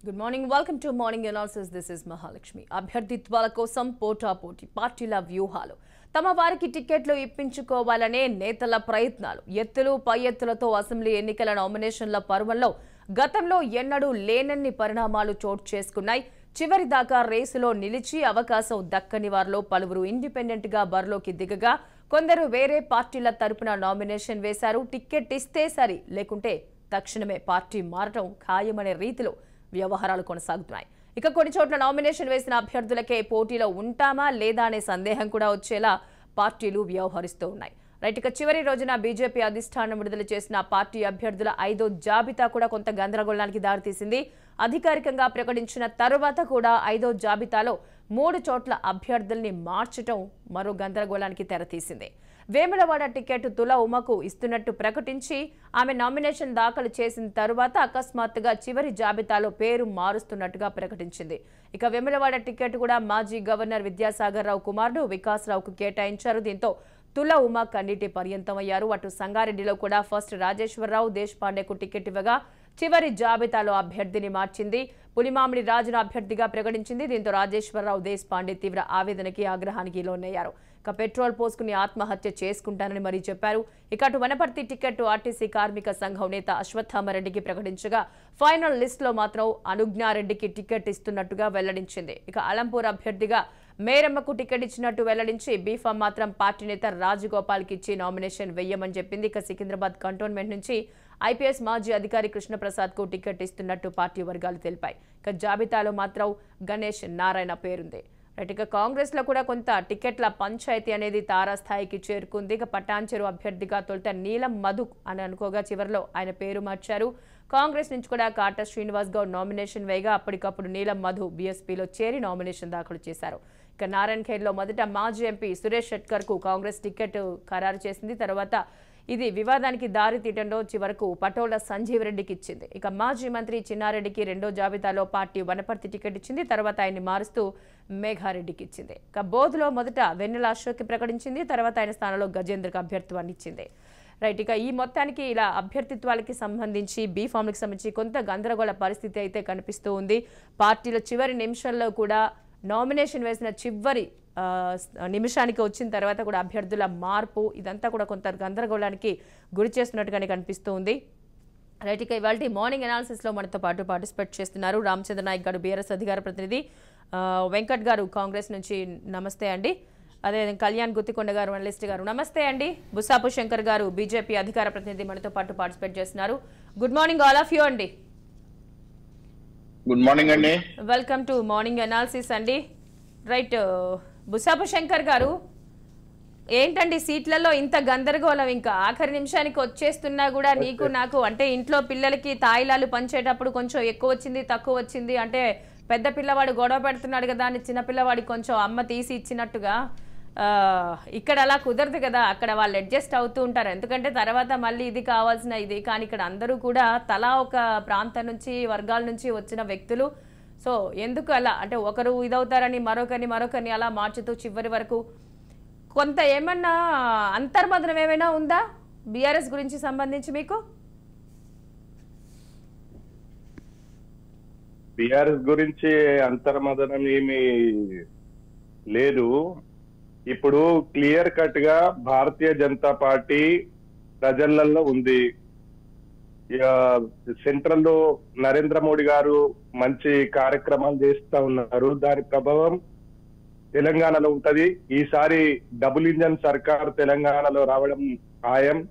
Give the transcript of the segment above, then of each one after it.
Good morning welcome to morning analysis this is Mahalakshmi అభ్యర్థిత్వాల కోసం పోటాపోటీ పార్టీల వ్యూహాలు తమ వారికి టికెట్లు ఇప్పించుకోవాలనే నేతల ప్రయత్నాలు ఎత్తులు పై ఎత్తులతో అసెంబ్లీ ఎన్నికల నామినేషన్ల పర్వంలో గతంలో ఎన్నడూ లేనన్ని పరిణామాలు చోటు చేసుకున్నాయి చివరి దాకా రేసులో నిలిచి అవకాశం దక్కని వారిలో పలువురు ఇండిపెండెంట్ గా బరిలోకి దిగగా కొందరు వేరే పార్టీల తరపున నామినేషన్ వేశారు టికెట్ ఇస్తే సరి లేకుంటే తక్షణమే పార్టీ మారటం ఖాయమనే రీతిలో వ్యవహారాలు కొనసాగుతున్నాయి ఇక కొన్ని చోట్ల నామినేషన్ వేసిన అభ్యర్థులకే పోటీలో ఉంటామా లేదా అనే సందేహం కూడా వచ్చేలా పార్టీలు వ్యవహరిస్తూ ఉన్నాయి రైట్ ఇక చివరి రోజున బీజేపీ అధిష్టానం విడుదల చేసిన పార్టీ అభ్యర్థుల 5వ జాబితా కూడా కొంత గందరగోళానికి దారితీసింది అధికారికంగా ప్రకటించిన తర్వాత కూడా 5వ జాబితాలో 3 చోట్ల అభ్యర్థుల్ని మార్చడం మరో గందరగోళానికి తెరతీసింది వేములవాడ టికెట్ తుల ఉమకు ఇస్తున్నట్టు ప్రకటించి ఆమె నామినేషన్ దాఖలు చేసిన తరువాత అకస్మాత్తుగా చివరి జాబితాలో పేరు మారుస్తున్నట్టుగా ప్రకటించింది ఇక వేములవాడ టికెట్ కూడా మాజీ గవర్నర్ విద్యాసాగర్ రావు కుమారుడు వికాస్ రావుకు కేటాయించారు దీంతో తుల ఉమ కన్నీటి పర్యంతమయ్యారు అటు సంగారెడ్డిలో కూడా ఫస్ట్ రాజేశ్వరరావు దేశపాండేకు టికెట్ ఇవ్వగా చివరి జాబితాలో అభ్యర్థిని మార్చింది పులిమామిడి రాజును అభ్యర్థిగా ప్రకటించింది దీంతో రాజేశ్వరరావు దేశపాండే తీవ్ర ఆవేదనకి ఆగ్రహానికి లోనయ్యారు ఇక పెట్రోల్ పోసుకుని ఆత్మహత్య చేసుకుంటానని మరీ చెప్పారు ఇక అటు వనపర్తి టికెట్ ఆర్టీసీ కార్మిక సంఘం నేత అశ్వత్థామరెడ్డికి ప్రకటించగా ఫైనల్ లిస్ట్ లో మాత్రం అనుజ్ఞారెడ్డికి టికెట్ ఇస్తున్నట్టుగా వెల్లడించింది ఇక అలంపూర్ అభ్యర్థిగా మేరమ్మకు టికెట్ ఇచ్చినట్టు వెల్లడించి బీఫామ్ మాత్రం పార్టీ నేత రాజగోపాల్కి ఇచ్చి నామినేషన్ వెయ్యమని చెప్పింది ఇక సికింద్రాబాద్ కంటోన్మెంట్ నుంచి ఐపీఎస్ మాజీ అధికారి కృష్ణప్రసాద్ కు టికెట్ ఇస్తున్నట్టు పార్టీ వర్గాలు తెలిపాయి ఇక జాబితాలో మాత్రం గణేష్ నారాయణ పేరుంది రైట్ ఇక కాంగ్రెస్ లో కూడా కొంత టికెట్ల పంచాయతీ అనేది తారాస్థాయికి చేరుకుంది ఇక పటాన్చెరు అభ్యర్థిగా తొలుత నీలం మధు అని అనుకోగా చివరిలో ఆయన పేరు మార్చారు కాంగ్రెస్ నుంచి కూడా కాటా శ్రీనివాస్ గౌడ్ నామినేషన్ వేయగా అప్పటికప్పుడు నీలం మధు బీఎస్పీలో చేరి నామినేషన్ దాఖలు చేశారు ఇక నారాయణ్ ఖేడ్ లో మొదట మాజీ ఎంపీ సురేష్ షెట్కర్ కు కాంగ్రెస్ టికెట్ ఖరారు చేసింది తర్వాత ఇది వివాదానికి దారి తీయడంలో చివరకు పటోళ్ల సంజీవ్ రెడ్డికి ఇచ్చింది ఇక మాజీ మంత్రి చిన్నారెడ్డికి రెండో జాబితాలో పార్టీ వనపర్తి టికెట్ ఇచ్చింది తర్వాత ఆయన్ని మారుస్తూ మేఘారెడ్డికి ఇచ్చింది ఇక బోధులో మొదట వెన్నెల అశోక్కి ప్రకటించింది తర్వాత ఆయన స్థానంలో గజేంద్రకు అభ్యర్థిత్వాన్ని ఇచ్చింది రైట్ ఇక ఈ మొత్తానికి ఇలా అభ్యర్థిత్వాలకి సంబంధించి బీఫామ్కి సంబంధించి కొంత గందరగోళ పరిస్థితి అయితే కనిపిస్తూ ఉంది పార్టీల చివరి నిమిషంలో కూడా నామినేషన్ వేసిన చివరి నిమిషానికి వచ్చిన తర్వాత కూడా అభ్యర్థుల మార్పు ఇదంతా కూడా కొంత గందరగోళానికి గురి చేస్తున్నట్టుగానే కనిపిస్తూ ఉంది రైట్ ఇక ఇవాళ మార్నింగ్ అనాలిసిస్లో మనతో పాటు పార్టిసిపేట్ చేస్తున్నారు రామచంద్ర నాయక్ గారు బీఆర్ఎస్ అధికార ప్రతినిధి వెంకట్ గారు కాంగ్రెస్ నుంచి నమస్తే అండి అదే కళ్యాణ్ గుత్తికొండ గారు అనలిస్ట్ గారు నమస్తే అండి బుసాపు శంకర్ గారు బీజేపీ అధికార ప్రతినిధి మనతో పాటు పార్టిసిపేట్ చేస్తున్నారు good morning all of you అండి గుడ్ మార్నింగ్ అండి వెల్కమ్ టు మార్నింగ్ అనాలిసిస్ అండి రైట్ బుసాపు శంకర్ గారు ఏంటండి సీట్లలో ఇంత గందరగోళం ఇంకా ఆఖరి నిమిషానికి వచ్చేస్తున్నా కూడా నీకు నాకు అంటే ఇంట్లో పిల్లలకి తాయిలాలు పంచేటప్పుడు కొంచెం ఎక్కువ వచ్చింది తక్కువ వచ్చింది అంటే పెద్ద పిల్లవాడు గొడవ పెడుతున్నాడు కదా అని చిన్న పిల్లవాడికి కొంచెం అమ్మ తీసి ఇచ్చినట్టుగా ఇక్కడ అలా కుదరదు కదా అక్కడ వాళ్ళు అడ్జస్ట్ అవుతూ ఉంటారు ఎందుకంటే తర్వాత మళ్ళీ ఇది కావాల్సిన ఇది కానీ ఇక్కడ అందరూ కూడా తలా ఒక ప్రాంతం నుంచి వర్గాల నుంచి వచ్చిన వ్యక్తులు సో ఎందుకు అలా అంటే ఒకరు ఇదవుతారని మరొకరిని అలా మార్చుతూ చివరి వరకు కొంత ఏమన్నా అంతర్మదనం ఏమైనా ఉందా బీఆర్ఎస్ గురించి సంబంధించి మీకు బీఆర్ఎస్ గురించి అంతర్మదనం ఏమీ లేదు ఇప్పుడు క్లియర్ కట్ గా భారతీయ జనతా పార్టీ ప్రజలలో ఉంది సెంట్రల్ లో నరేంద్ర మోడీ గారు మంచి కార్యక్రమాలు చేస్తా ఉన్నారు దాని ప్రభావం తెలంగాణలో ఉంటది ఈసారి డబుల్ ఇంజన్ సర్కార్ తెలంగాణలో రావడం ఖాయం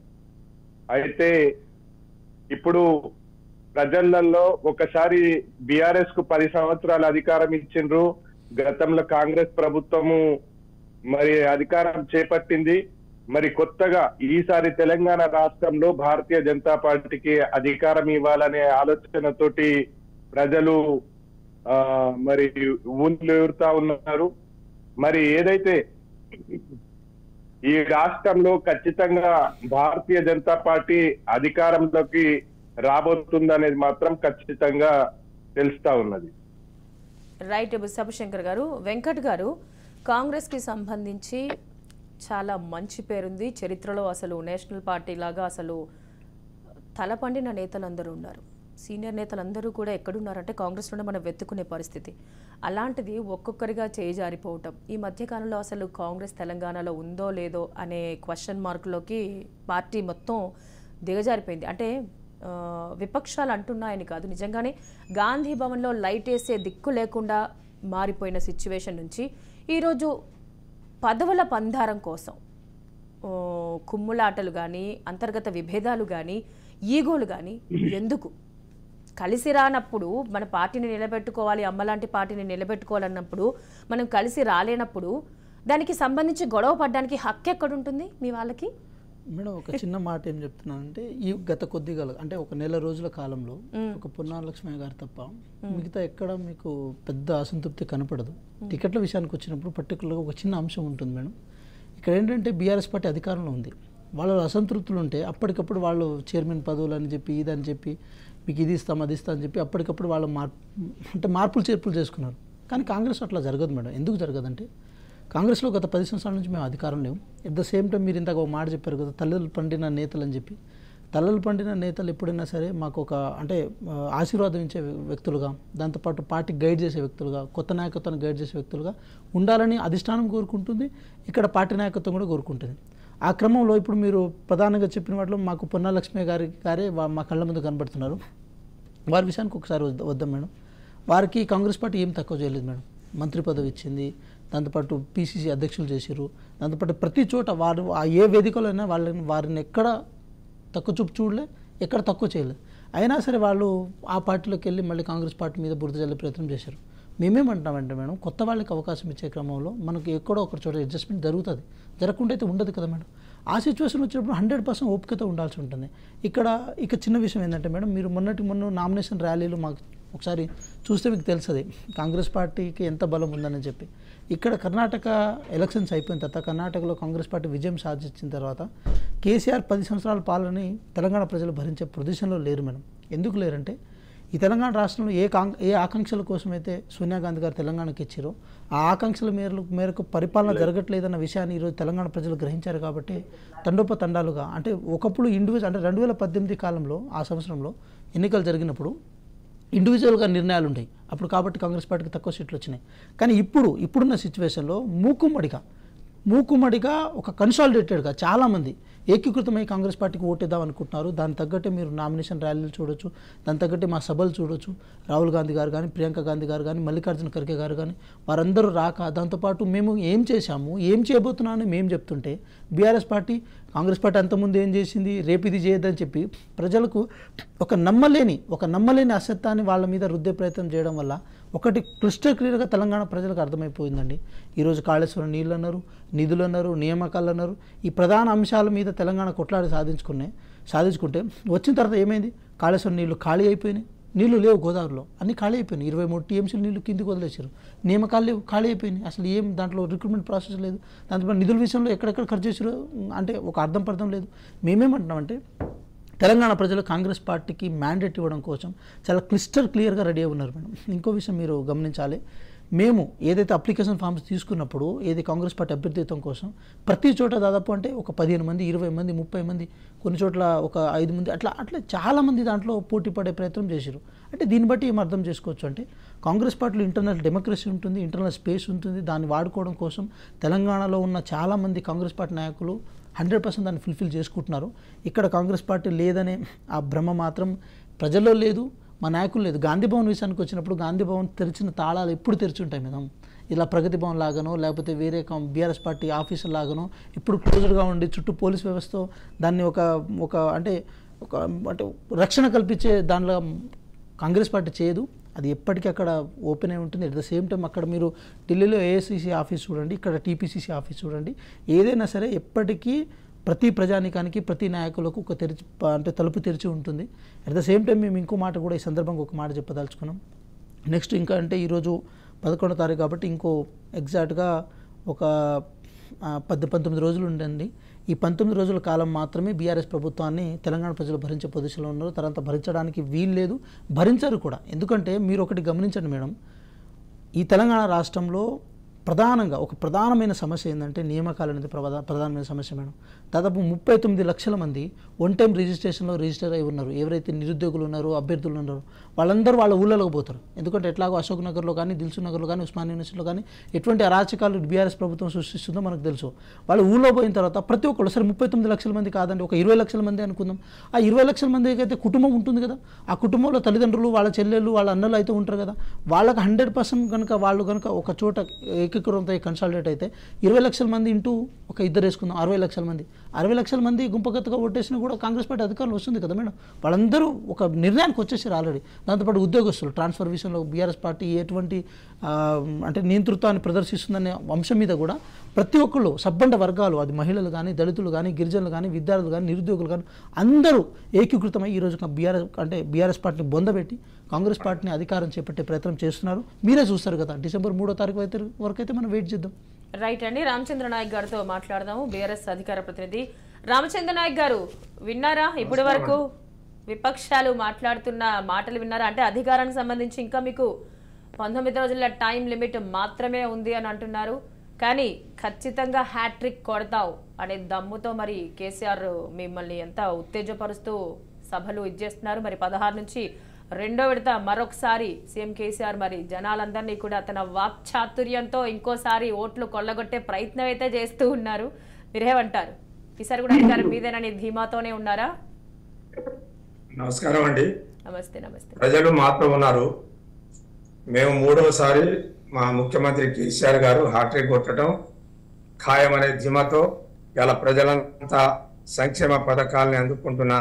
అయితే ఇప్పుడు ప్రజలలో ఒకసారి బీఆర్ఎస్ కు 10 సంవత్సరాలు అధికారం ఇచ్చిండ్రు గతంలో కాంగ్రెస్ ప్రభుత్వము మరి అధికారం చేపట్టింది మరి కొత్తగా ఈసారి తెలంగాణ రాష్ట్రంలో భారతీయ జనతా పార్టీకి అధికారం ఇవ్వాలనే ఆలోచనతోటి ప్రజలు మరి ఊళ్ళు ఊరుతా ఉన్నారు మరి ఏదైతే ఈ రాష్ట్రంలో ఖచ్చితంగా భారతీయ జనతా పార్టీ అధికారంలోకి రాబోతుందనేది మాత్రం ఖచ్చితంగా తెలుస్తా ఉన్నది రైట్ బుసాపు శంకర్ గారు వెంకట్ గారు కాంగ్రెస్ కి సంబంధించి చాలా మంచి పేరుంది చరిత్రలో అసలు నేషనల్ పార్టీ లాగా అసలు తలపండిన నేతలందరూ ఉన్నారు సీనియర్ నేతలందరూ కూడా ఎక్కడున్నారంటే కాంగ్రెస్లోనే మనం వెతుక్కునే పరిస్థితి. అలాంటిది ఒక్కొక్కరిగా చేజారిపోవటం. ఈ మధ్యకాలంలో అసలు కాంగ్రెస్ తెలంగాణలో ఉందో లేదో అనే క్వశ్చన్ మార్కులోకి పార్టీ మొత్తం దిగజారిపోయింది. అంటే విపక్షాలు అంటున్నాయని కాదు, నిజంగానే గాంధీ భవన్లో లైట్ వేసే దిక్కు లేకుండా మారిపోయిన సిచ్యువేషన్ నుంచి ఈరోజు పదవుల పందారం కోసం కుమ్ములాటలు కానీ, అంతర్గత విభేదాలు కానీ, ఈగోలు కానీ ఎందుకు? కలిసి రానప్పుడు మన పార్టీని నిలబెట్టుకోవాలి, అమ్మలాంటి పార్టీని నిలబెట్టుకోవాలన్నప్పుడు మనం కలిసి రాలేనప్పుడు దానికి సంబంధించి గొడవ పడడానికి హక్కు ఎక్కడుంటుంది మీ వాళ్ళకి? మేడం ఒక చిన్న మాట ఏం చెప్తున్నానంటే, ఈ గత కొద్దిగా అంటే ఒక నెల రోజుల కాలంలో ఒక పొన్నాల లక్ష్మయ్య గారు తప్ప మిగతా ఎక్కడ మీకు పెద్ద అసంతృప్తి కనపడదు. టికెట్ల విషయానికి వచ్చినప్పుడు పర్టికులర్గా ఒక చిన్న అంశం ఉంటుంది మేడం. ఇక్కడ ఏంటంటే బీఆర్ఎస్ పార్టీ అధికారంలో ఉంది, వాళ్ళ అసంతృప్తులు ఉంటే అప్పటికప్పుడు వాళ్ళు చైర్మన్ పదవులు అని చెప్పి ఇదని చెప్పి మీకు ఇది ఇస్తాం అది ఇస్తాం అని చెప్పి అప్పటికప్పుడు వాళ్ళు మార్పులు చేర్పులు చేసుకున్నారు. కానీ కాంగ్రెస్ అట్లా జరగదు మేడం. ఎందుకు జరగదంటే, కాంగ్రెస్లో గత 10 సంవత్సరాల నుంచి మేము అధికారం లేవు. ఎట్ ద సేమ్ టైం మీరు ఇందాక ఒక మాట చెప్పారు కదా, తల్లలు పండిన నేతలు అని చెప్పి. తల్లలు పండిన నేతలు ఎప్పుడైనా సరే మాకు ఒక అంటే ఆశీర్వాదం ఇచ్చే వ్యక్తులుగా, దాంతోపాటు పార్టీ గైడ్ చేసే వ్యక్తులుగా, కొత్త నాయకత్వాన్ని గైడ్ చేసే వ్యక్తులుగా ఉండాలని అధిష్టానం కోరుకుంటుంది, ఇక్కడ పార్టీ నాయకత్వం కూడా కోరుకుంటుంది. ఆ క్రమంలో ఇప్పుడు మీరు ప్రధానంగా చెప్పిన వాటిలో మాకు పొన్నాల లక్ష్మయ్య గారే మా కళ్ళ ముందు కనబడుతున్నారు. వారి విషయానికి ఒకసారి వద్దాం మేడం. వారికి కాంగ్రెస్ పార్టీ ఏం తక్కువ చేయలేదు మేడం. మంత్రి పదవి ఇచ్చింది, దాంతోపాటు పీసీసీ అధ్యక్షులు చేశారు, దాంతోపాటు ప్రతి చోట వారు ఏ వేదికలో అయినా వారిని ఎక్కడ తక్కువ చూపు చూడలే, ఎక్కడ తక్కువ చేయలేదు. అయినా సరే వాళ్ళు ఆ పార్టీలోకి వెళ్ళి మళ్ళీ కాంగ్రెస్ పార్టీ మీద బురద జల్లే ప్రయత్నం చేశారు. మేమేమంటామంటే మేడం, కొత్త వాళ్ళకి అవకాశం ఇచ్చే క్రమంలో మనకి ఎక్కడో ఒక చోట అడ్జస్ట్మెంట్ జరుగుతుంది, జరగకుండా అయితే ఉండదు కదా మేడం. ఆ సిచ్యువేషన్ వచ్చినప్పుడు 100% ఓపికతో ఉండాల్సి ఉంటుంది. ఇక చిన్న విషయం ఏంటంటే మేడం, మీరు మొన్న నామినేషన్ ర్యాలీలు మాకు ఒకసారి చూస్తే మీకు తెలుస్తుంది కాంగ్రెస్ పార్టీకి ఎంత బలం ఉందని చెప్పి. ఇక్కడ కర్ణాటక ఎలక్షన్స్ అయిపోయిన తర్వాత, కర్ణాటకలో కాంగ్రెస్ పార్టీ విజయం సాధించిన తర్వాత కేసీఆర్ 10 సంవత్సరాల పాలనని తెలంగాణ ప్రజలు భరించే పొజిషన్లో లేరు మేడం. ఎందుకు లేరంటే, ఈ తెలంగాణ రాష్ట్రంలో ఏ ఆకాంక్షల కోసమైతే సోనియా గాంధీ గారు తెలంగాణకి ఇచ్చారో ఆ ఆకాంక్షల మేరకు పరిపాలన జరగట్లేదన్న విషయాన్ని ఈరోజు తెలంగాణ ప్రజలు గ్రహించారు. కాబట్టి తండోపతండాలుగా అంటే ఒకప్పుడు ఇండివిజువల్ అంటే 2018 కాలంలో ఆ సంవత్సరంలో ఎన్నికలు జరిగినప్పుడు ఇండివిజువల్గా నిర్ణయాలు ఉంటాయి అప్పుడు, కాబట్టి కాంగ్రెస్ పార్టీకి తక్కువ సీట్లు వచ్చినాయి. కానీ ఇప్పుడున్న సిచ్యువేషన్లో మూకుమ్మడిగా ఒక కన్సాలిడేటెడ్గా చాలామంది ఏకీకృతమై కాంగ్రెస్ పార్టీకి ఓటేద్దాం అనుకుంటున్నారు. దాని తగ్గట్టే మీరు నామినేషన్ ర్యాలీలు చూడొచ్చు, దాని తగ్గట్టే మా సభలు చూడొచ్చు. రాహుల్ గాంధీ గారు కానీ, ప్రియాంక గాంధీ గారు కానీ, మల్లికార్జున ఖర్గే గారు కానీ వారందరూ రాక, దాంతోపాటు మేము ఏం చేశాము, ఏం చేయబోతున్నామని మేము చెప్తుంటే బీఆర్ఎస్ పార్టీ, కాంగ్రెస్ పార్టీ అంతకుముందు ఏం చేసింది, రేపు ఇది చేయొద్దని చెప్పి ప్రజలకు ఒక నమ్మలేని అసత్యాన్ని వాళ్ళ మీద రుద్దే ప్రయత్నం చేయడం వల్ల ఒకటి క్లిస్టర్ క్లియర్గా తెలంగాణ ప్రజలకు అర్థమైపోయిందండి. ఈరోజు కాళేశ్వరం నీళ్ళు అన్నారు, నిధులు అన్నారు, నియామకాలు అన్నారు. ఈ ప్రధాన అంశాల మీద తెలంగాణ కొట్లాడి సాధించుకుంటే వచ్చిన తర్వాత ఏమైంది, కాళేశ్వరం నీళ్లు ఖాళీ అయిపోయినాయి, నీళ్లు లేవు గోదావరిలో, అన్నీ ఖాళీ అయిపోయినాయి. 23 టీఎంసీలు నీళ్లు కిందికి వదిలేశారు, నియామకాలు లేవు, ఖాళీ అయిపోయినాయి. అసలు ఏం దాంట్లో రిక్రూట్మెంట్ ప్రాసెస్ లేదు. దాంతో నిధుల విషయంలో ఎక్కడెక్కడ ఖర్చు చేశారు అంటే ఒక అర్థం లేదు. మేమేమంటున్నామంటే, తెలంగాణ ప్రజలు కాంగ్రెస్ పార్టీకి మ్యాండేట్ ఇవ్వడం కోసం చాలా క్లియర్గా రెడీ అయి ఉన్నారు మేడం. ఇంకో విషయం మీరు గమనించాలి, మేము ఏదైతే అప్లికేషన్ ఫామ్స్ తీసుకున్నప్పుడు ఏది కాంగ్రెస్ పార్టీ అభ్యర్థిత్వం కోసం ప్రతి చోట దాదాపు అంటే ఒక 15 మంది, 20 మంది, 30 మంది, కొన్ని చోట్ల ఒక 5 మంది అట్లా చాలామంది దాంట్లో పోటీ పడే ప్రయత్నం చేశారు. అంటే దీన్ని బట్టి ఏం అర్థం చేసుకోవచ్చు అంటే, కాంగ్రెస్ పార్టీలో ఇంటర్నల్ డెమోక్రసీ ఉంటుంది, ఇంటర్నల్ స్పేస్ ఉంటుంది. దాన్ని వాడుకోవడం కోసం తెలంగాణలో ఉన్న చాలామంది కాంగ్రెస్ పార్టీ నాయకులు 100% దాన్ని ఫుల్ఫిల్ చేసుకుంటున్నారు. ఇక్కడ కాంగ్రెస్ పార్టీ లేదనే ఆ భ్రమ మాత్రం ప్రజల్లో లేదు, మా నాయకులు లేదు. గాంధీ భవన్ విషయానికి వచ్చినప్పుడు గాంధీ భవన్ తెరిచిన తాళాలు ఎప్పుడు తెరిచి ఉంటాయి మేడం. ఇలా ప్రగతి భవన్ లాగానో లేకపోతే వేరే బీఆర్ఎస్ పార్టీ ఆఫీసుల లాగానో ఇప్పుడు క్లోజ్డ్గా ఉండి చుట్టూ పోలీస్ వ్యవస్థ దాన్ని ఒక అంటే రక్షణ కల్పించే దానిలో కాంగ్రెస్ పార్టీ చేయదు. అది ఎప్పటికీ అక్కడ ఓపెన్ అయి ఉంటుంది. అట్ ద సేమ్ టైం అక్కడ మీరు ఢిల్లీలో ఏఐసిసి ఆఫీస్ చూడండి, ఇక్కడ టీపీసీసీ ఆఫీస్ చూడండి, ఏదైనా సరే ఎప్పటికీ ప్రతి ప్రజానికానికి, ప్రతి నాయకులకు తలుపు తెరిచి ఉంటుంది. అట్ ద సేమ్ టైం మేము ఇంకో మాట కూడా ఈ సందర్భంగా ఒక మాట చెప్పదలుచుకున్నాం. నెక్స్ట్ ఇంకా అంటే ఈరోజు 11వ తారీఖు కాబట్టి ఇంకో ఎగ్జాక్ట్గా ఒక 19 రోజులు ఉండండి. ఈ 19 రోజుల కాలం మాత్రమే బీఆర్ఎస్ ప్రభుత్వాన్ని తెలంగాణ ప్రజలు భరించే పొజిషన్లో ఉన్నారు. తర్వాత భరించడానికి వీలు లేదు, భరించరు కూడా. ఎందుకంటే మీరు ఒకటి గమనించండి మేడం, ఈ తెలంగాణ రాష్ట్రంలో ప్రధానంగా ఒక ప్రధానమైన సమస్య ఏంటంటే నియామకాలు అనేది ప్రధానమైన సమస్య మేడం. దాదాపు 39 లక్షల మంది వన్ టైం రిజిస్ట్రేషన్లో రిజిస్టర్ అయి ఉన్నారు. ఎవరైతే నిరుద్యోగులు ఉన్నారో, అభ్యర్థులు ఉన్నారో వాళ్ళందరూ వాళ్ళ ఊళ్ళలోకి పోతారు. ఎందుకంటే ఎట్లాగో అశోక్ నగర్లో కానీ, దిల్సుఖ్ నగర్లో కానీ, ఉస్మాన్ యూనివర్సిటీలో కానీ ఎటువంటి అరాచకాలు బీఆర్ఎస్ ప్రభుత్వం సృష్టిస్తుందో మనకు తెలుసు. వాళ్ళు ఊళ్ళో పోయిన తర్వాత ప్రతి ఒక్కళ్ళు సరే 39 లక్షల మంది కాదండి, ఒక 20 లక్షల మంది అనుకుందాం. ఆ 20 లక్షల మందికి అయితే కుటుంబం ఉంటుంది కదా, ఆ కుటుంబంలో తల్లిదండ్రులు, వాళ్ళ చెల్లెళ్ళు, వాళ్ళ అన్నలు అయితే ఉంటారు కదా. వాళ్ళకి 100% కనుక వాళ్ళు కనుక ఒక చోట ఏకీకృతం కన్సాలిడేట్ అయితే 20 లక్షల మంది ఇంటూ ఒక ఇద్దరు వేసుకుందాం, 60 లక్షల మంది. 60 లక్షల మంది గుంపగత్తగా ఓటేసినా కూడా కాంగ్రెస్ పార్టీ అధికారులు వస్తుంది కదా మేడం. వాళ్ళందరూ ఒక నిర్ణయానికి వచ్చేసారు ఆల్రెడీ. దాంతోపాటు ఉద్యోగస్తులు ట్రాన్స్ఫర్ విషయంలో బీఆర్ఎస్ పార్టీ ఎటువంటి అంటే నియంతృత్వాన్ని ప్రదర్శిస్తుందనే అంశం మీద కూడా ప్రతి ఒక్కళ్ళు సబ్బండ వర్గాలు, అది మహిళలు కానీ, దళితులు కానీ, గిరిజనులు కానీ, విద్యార్థులు కానీ, నిరుద్యోగులు కానీ అందరూ ఏకీకృతమై ఈరోజు బీఆర్ఎస్ పార్టీని బొందబెట్టి కాంగ్రెస్ పార్టీని అధికారం చేపట్టే ప్రయత్నం చేస్తున్నారు. మీరే చూస్తారు కదా. డిసెంబర్ 3వ తారీఖు వరకు అయితే మనం వెయిట్ చేద్దాం. రైట్ అండి. రామచంద్ర నాయక్ గారితో మాట్లాడదాము, బీఆర్ఎస్ అధికార ప్రతినిధి. రామచంద్ర నాయక్ గారు విన్నారా ఇప్పటి వరకు విపక్షాలు మాట్లాడుతున్న మాటలు విన్నారా? అంటే అధికారానికి సంబంధించి ఇంకా మీకు 19 రోజుల టైం లిమిట్ మాత్రమే ఉంది అని అంటున్నారు. కానీ ఖచ్చితంగా హ్యాట్రిక్ కొడతావు అనే దమ్ముతో మరి కేసీఆర్ మిమ్మల్ని ఎంత ఉత్తేజపరుస్తూ సభలు ఇచ్చేస్తున్నారు. మరి 16 నుంచి రెండో విడత మరొకసారి సీఎం కేసీఆర్ మరి జనాలందరినీ కూడా తన వాక్చాతుర్యంతో ఇంకోసారి ఓట్లు కొల్లగొట్టే ప్రయత్నం అయితే చేస్తూ ఉన్నారు. మీరేమంటారు? ఈసారి కూడా అధికారం మీదేనని ధీమాతోనే ఉన్నారా? నమస్కారం అండి. నమస్తే. నమస్తే. ప్రజలు మాత్రం ఉన్నారు. మేము మూడోసారి మా ముఖ్యమంత్రి కేసీఆర్ గారు హ్యాట్రిక్ కొట్టడం ఖాయమనే ధీమాతో ఇలా ప్రజలంతా సంక్షేమ పథకాలని అందుకుంటున్న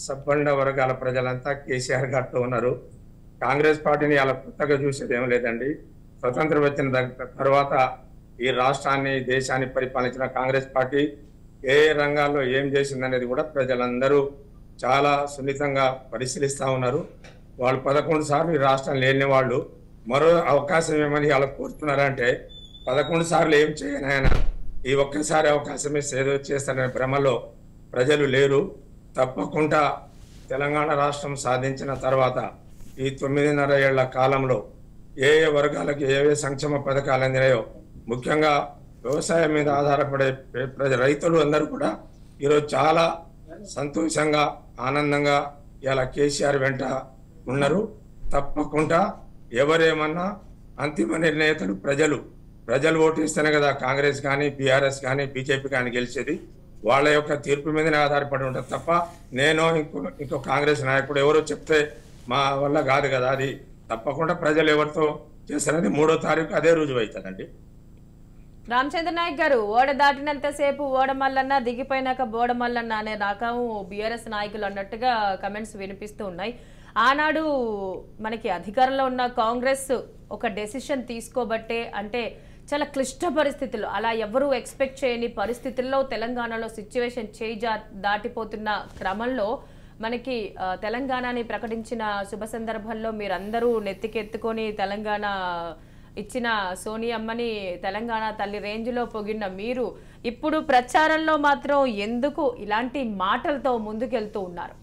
సబ్బండ వర్గాల ప్రజలంతా కేసీఆర్ గారితో ఉన్నారు. కాంగ్రెస్ పార్టీని అలా కొత్తగా చూసేది ఏం లేదండి. స్వతంత్రం వచ్చిన తర్వాత ఈ రాష్ట్రాన్ని, దేశాన్ని పరిపాలించిన కాంగ్రెస్ పార్టీ ఏ రంగాల్లో ఏం చేసిందనేది కూడా ప్రజలందరూ చాలా సున్నితంగా పరిశీలిస్తూ ఉన్నారు. వాళ్ళు 11 సార్లు ఈ రాష్ట్రం లేని వాళ్ళు మరో అవకాశం ఏమని అలా కోరుతున్నారంటే 11 సార్లు ఏం చేయని ఆయన ఈ ఒక్కసారి అవకాశమే ఏదో చేస్తారనే భ్రమలో ప్రజలు లేరు. తప్పకుండా తెలంగాణ రాష్ట్రం సాధించిన తర్వాత ఈ 9.5 ఏళ్ల కాలంలో ఏ వర్గాలకు ఏ సంక్షేమ పథకాలు అందినాయో, ముఖ్యంగా వ్యవసాయం మీద ఆధారపడే రైతులు అందరూ కూడా ఈరోజు చాలా సంతోషంగా, ఆనందంగా ఇలా కేసీఆర్ వెంట ఉన్నారు. తప్పకుండా ఎవరేమన్నా అంతిమ నిర్ణేతలు ప్రజలు ఓటేస్తేనే కదా కాంగ్రెస్ కానీ, బీఆర్ఎస్ కానీ, బీజేపీ కానీ గెలిచేది. వాళ్ళ యొక్క తీర్పు మీదనే ఆధారపడి ఉంటుంది తప్ప నేను ఇంకో కాంగ్రెస్ నాయకుడు ఎవరో చెప్తే మా వల్ల కాదు కదా. అది తప్పకుండా ప్రజలు ఎవరితో చేస్తారనేది 3వ తారీఖు అదే రుజువు అవుతుందండి. రామచంద్ర నాయక్ గారు, ఓడ దాటినంతసేపు ఓడమల్లన్న, దిగిపోయినాక బోడమల్లన్న అనే రకం బీఆర్ఎస్ నాయకులు అన్నట్టుగా కమెంట్స్ వినిపిస్తూ ఉన్నాయి. ఆనాడు మనకి అధికారంలో ఉన్న కాంగ్రెస్ ఒక డెసిషన్ తీసుకోబట్టే, అంటే చాలా క్లిష్ట పరిస్థితుల్లో, అలా ఎవరూ ఎక్స్పెక్ట్ చేయని పరిస్థితుల్లో తెలంగాణలో సిచ్యువేషన్ దాటిపోతున్న క్రమంలో మనకి తెలంగాణని ప్రకటించిన శుభ సందర్భంలో మీరందరూ నెత్తికెత్తుకొని తెలంగాణ ఇచ్చిన సోనియమ్మని తెలంగాణ తల్లి రేంజ్లో పొగిడిన మీరు ఇప్పుడు ప్రచారంలో మాత్రం ఎందుకు ఇలాంటి మాటలతో ముందుకెళ్తూ ఉన్నారు?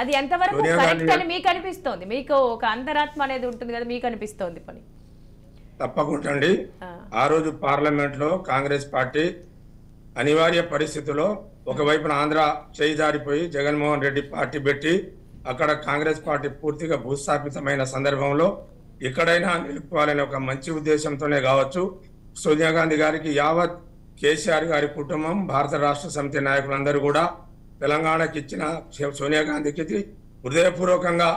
అది ఎంతవరకు కరెక్ట్ అని మీకు అనిపిస్తోంది? మీకు ఒక అంతరాత్మ అనేది ఉంటుంది కదా, మీకు అనిపిస్తోంది పని? తప్పకుండా అండి. ఆ రోజు పార్లమెంట్ లో కాంగ్రెస్ పార్టీ అనివార్య పరిస్థితుల్లో ఒకవైపున ఆంధ్ర చేయి జారిపోయి జగన్మోహన్ రెడ్డి పార్టీ పెట్టి అక్కడ కాంగ్రెస్ పార్టీ పూర్తిగా భూస్థాపితమైన సందర్భంలో ఎక్కడైనా నిలుపుకోవాలనే ఒక మంచి ఉద్దేశంతోనే కావచ్చు, సోనియా గాంధీ గారికి, యావత్ కేసీఆర్ గారి కుటుంబం, భారత రాష్ట్ర సమితి నాయకులందరూ కూడా తెలంగాణకి ఇచ్చిన సోనియా గాంధీకి హృదయపూర్వకంగా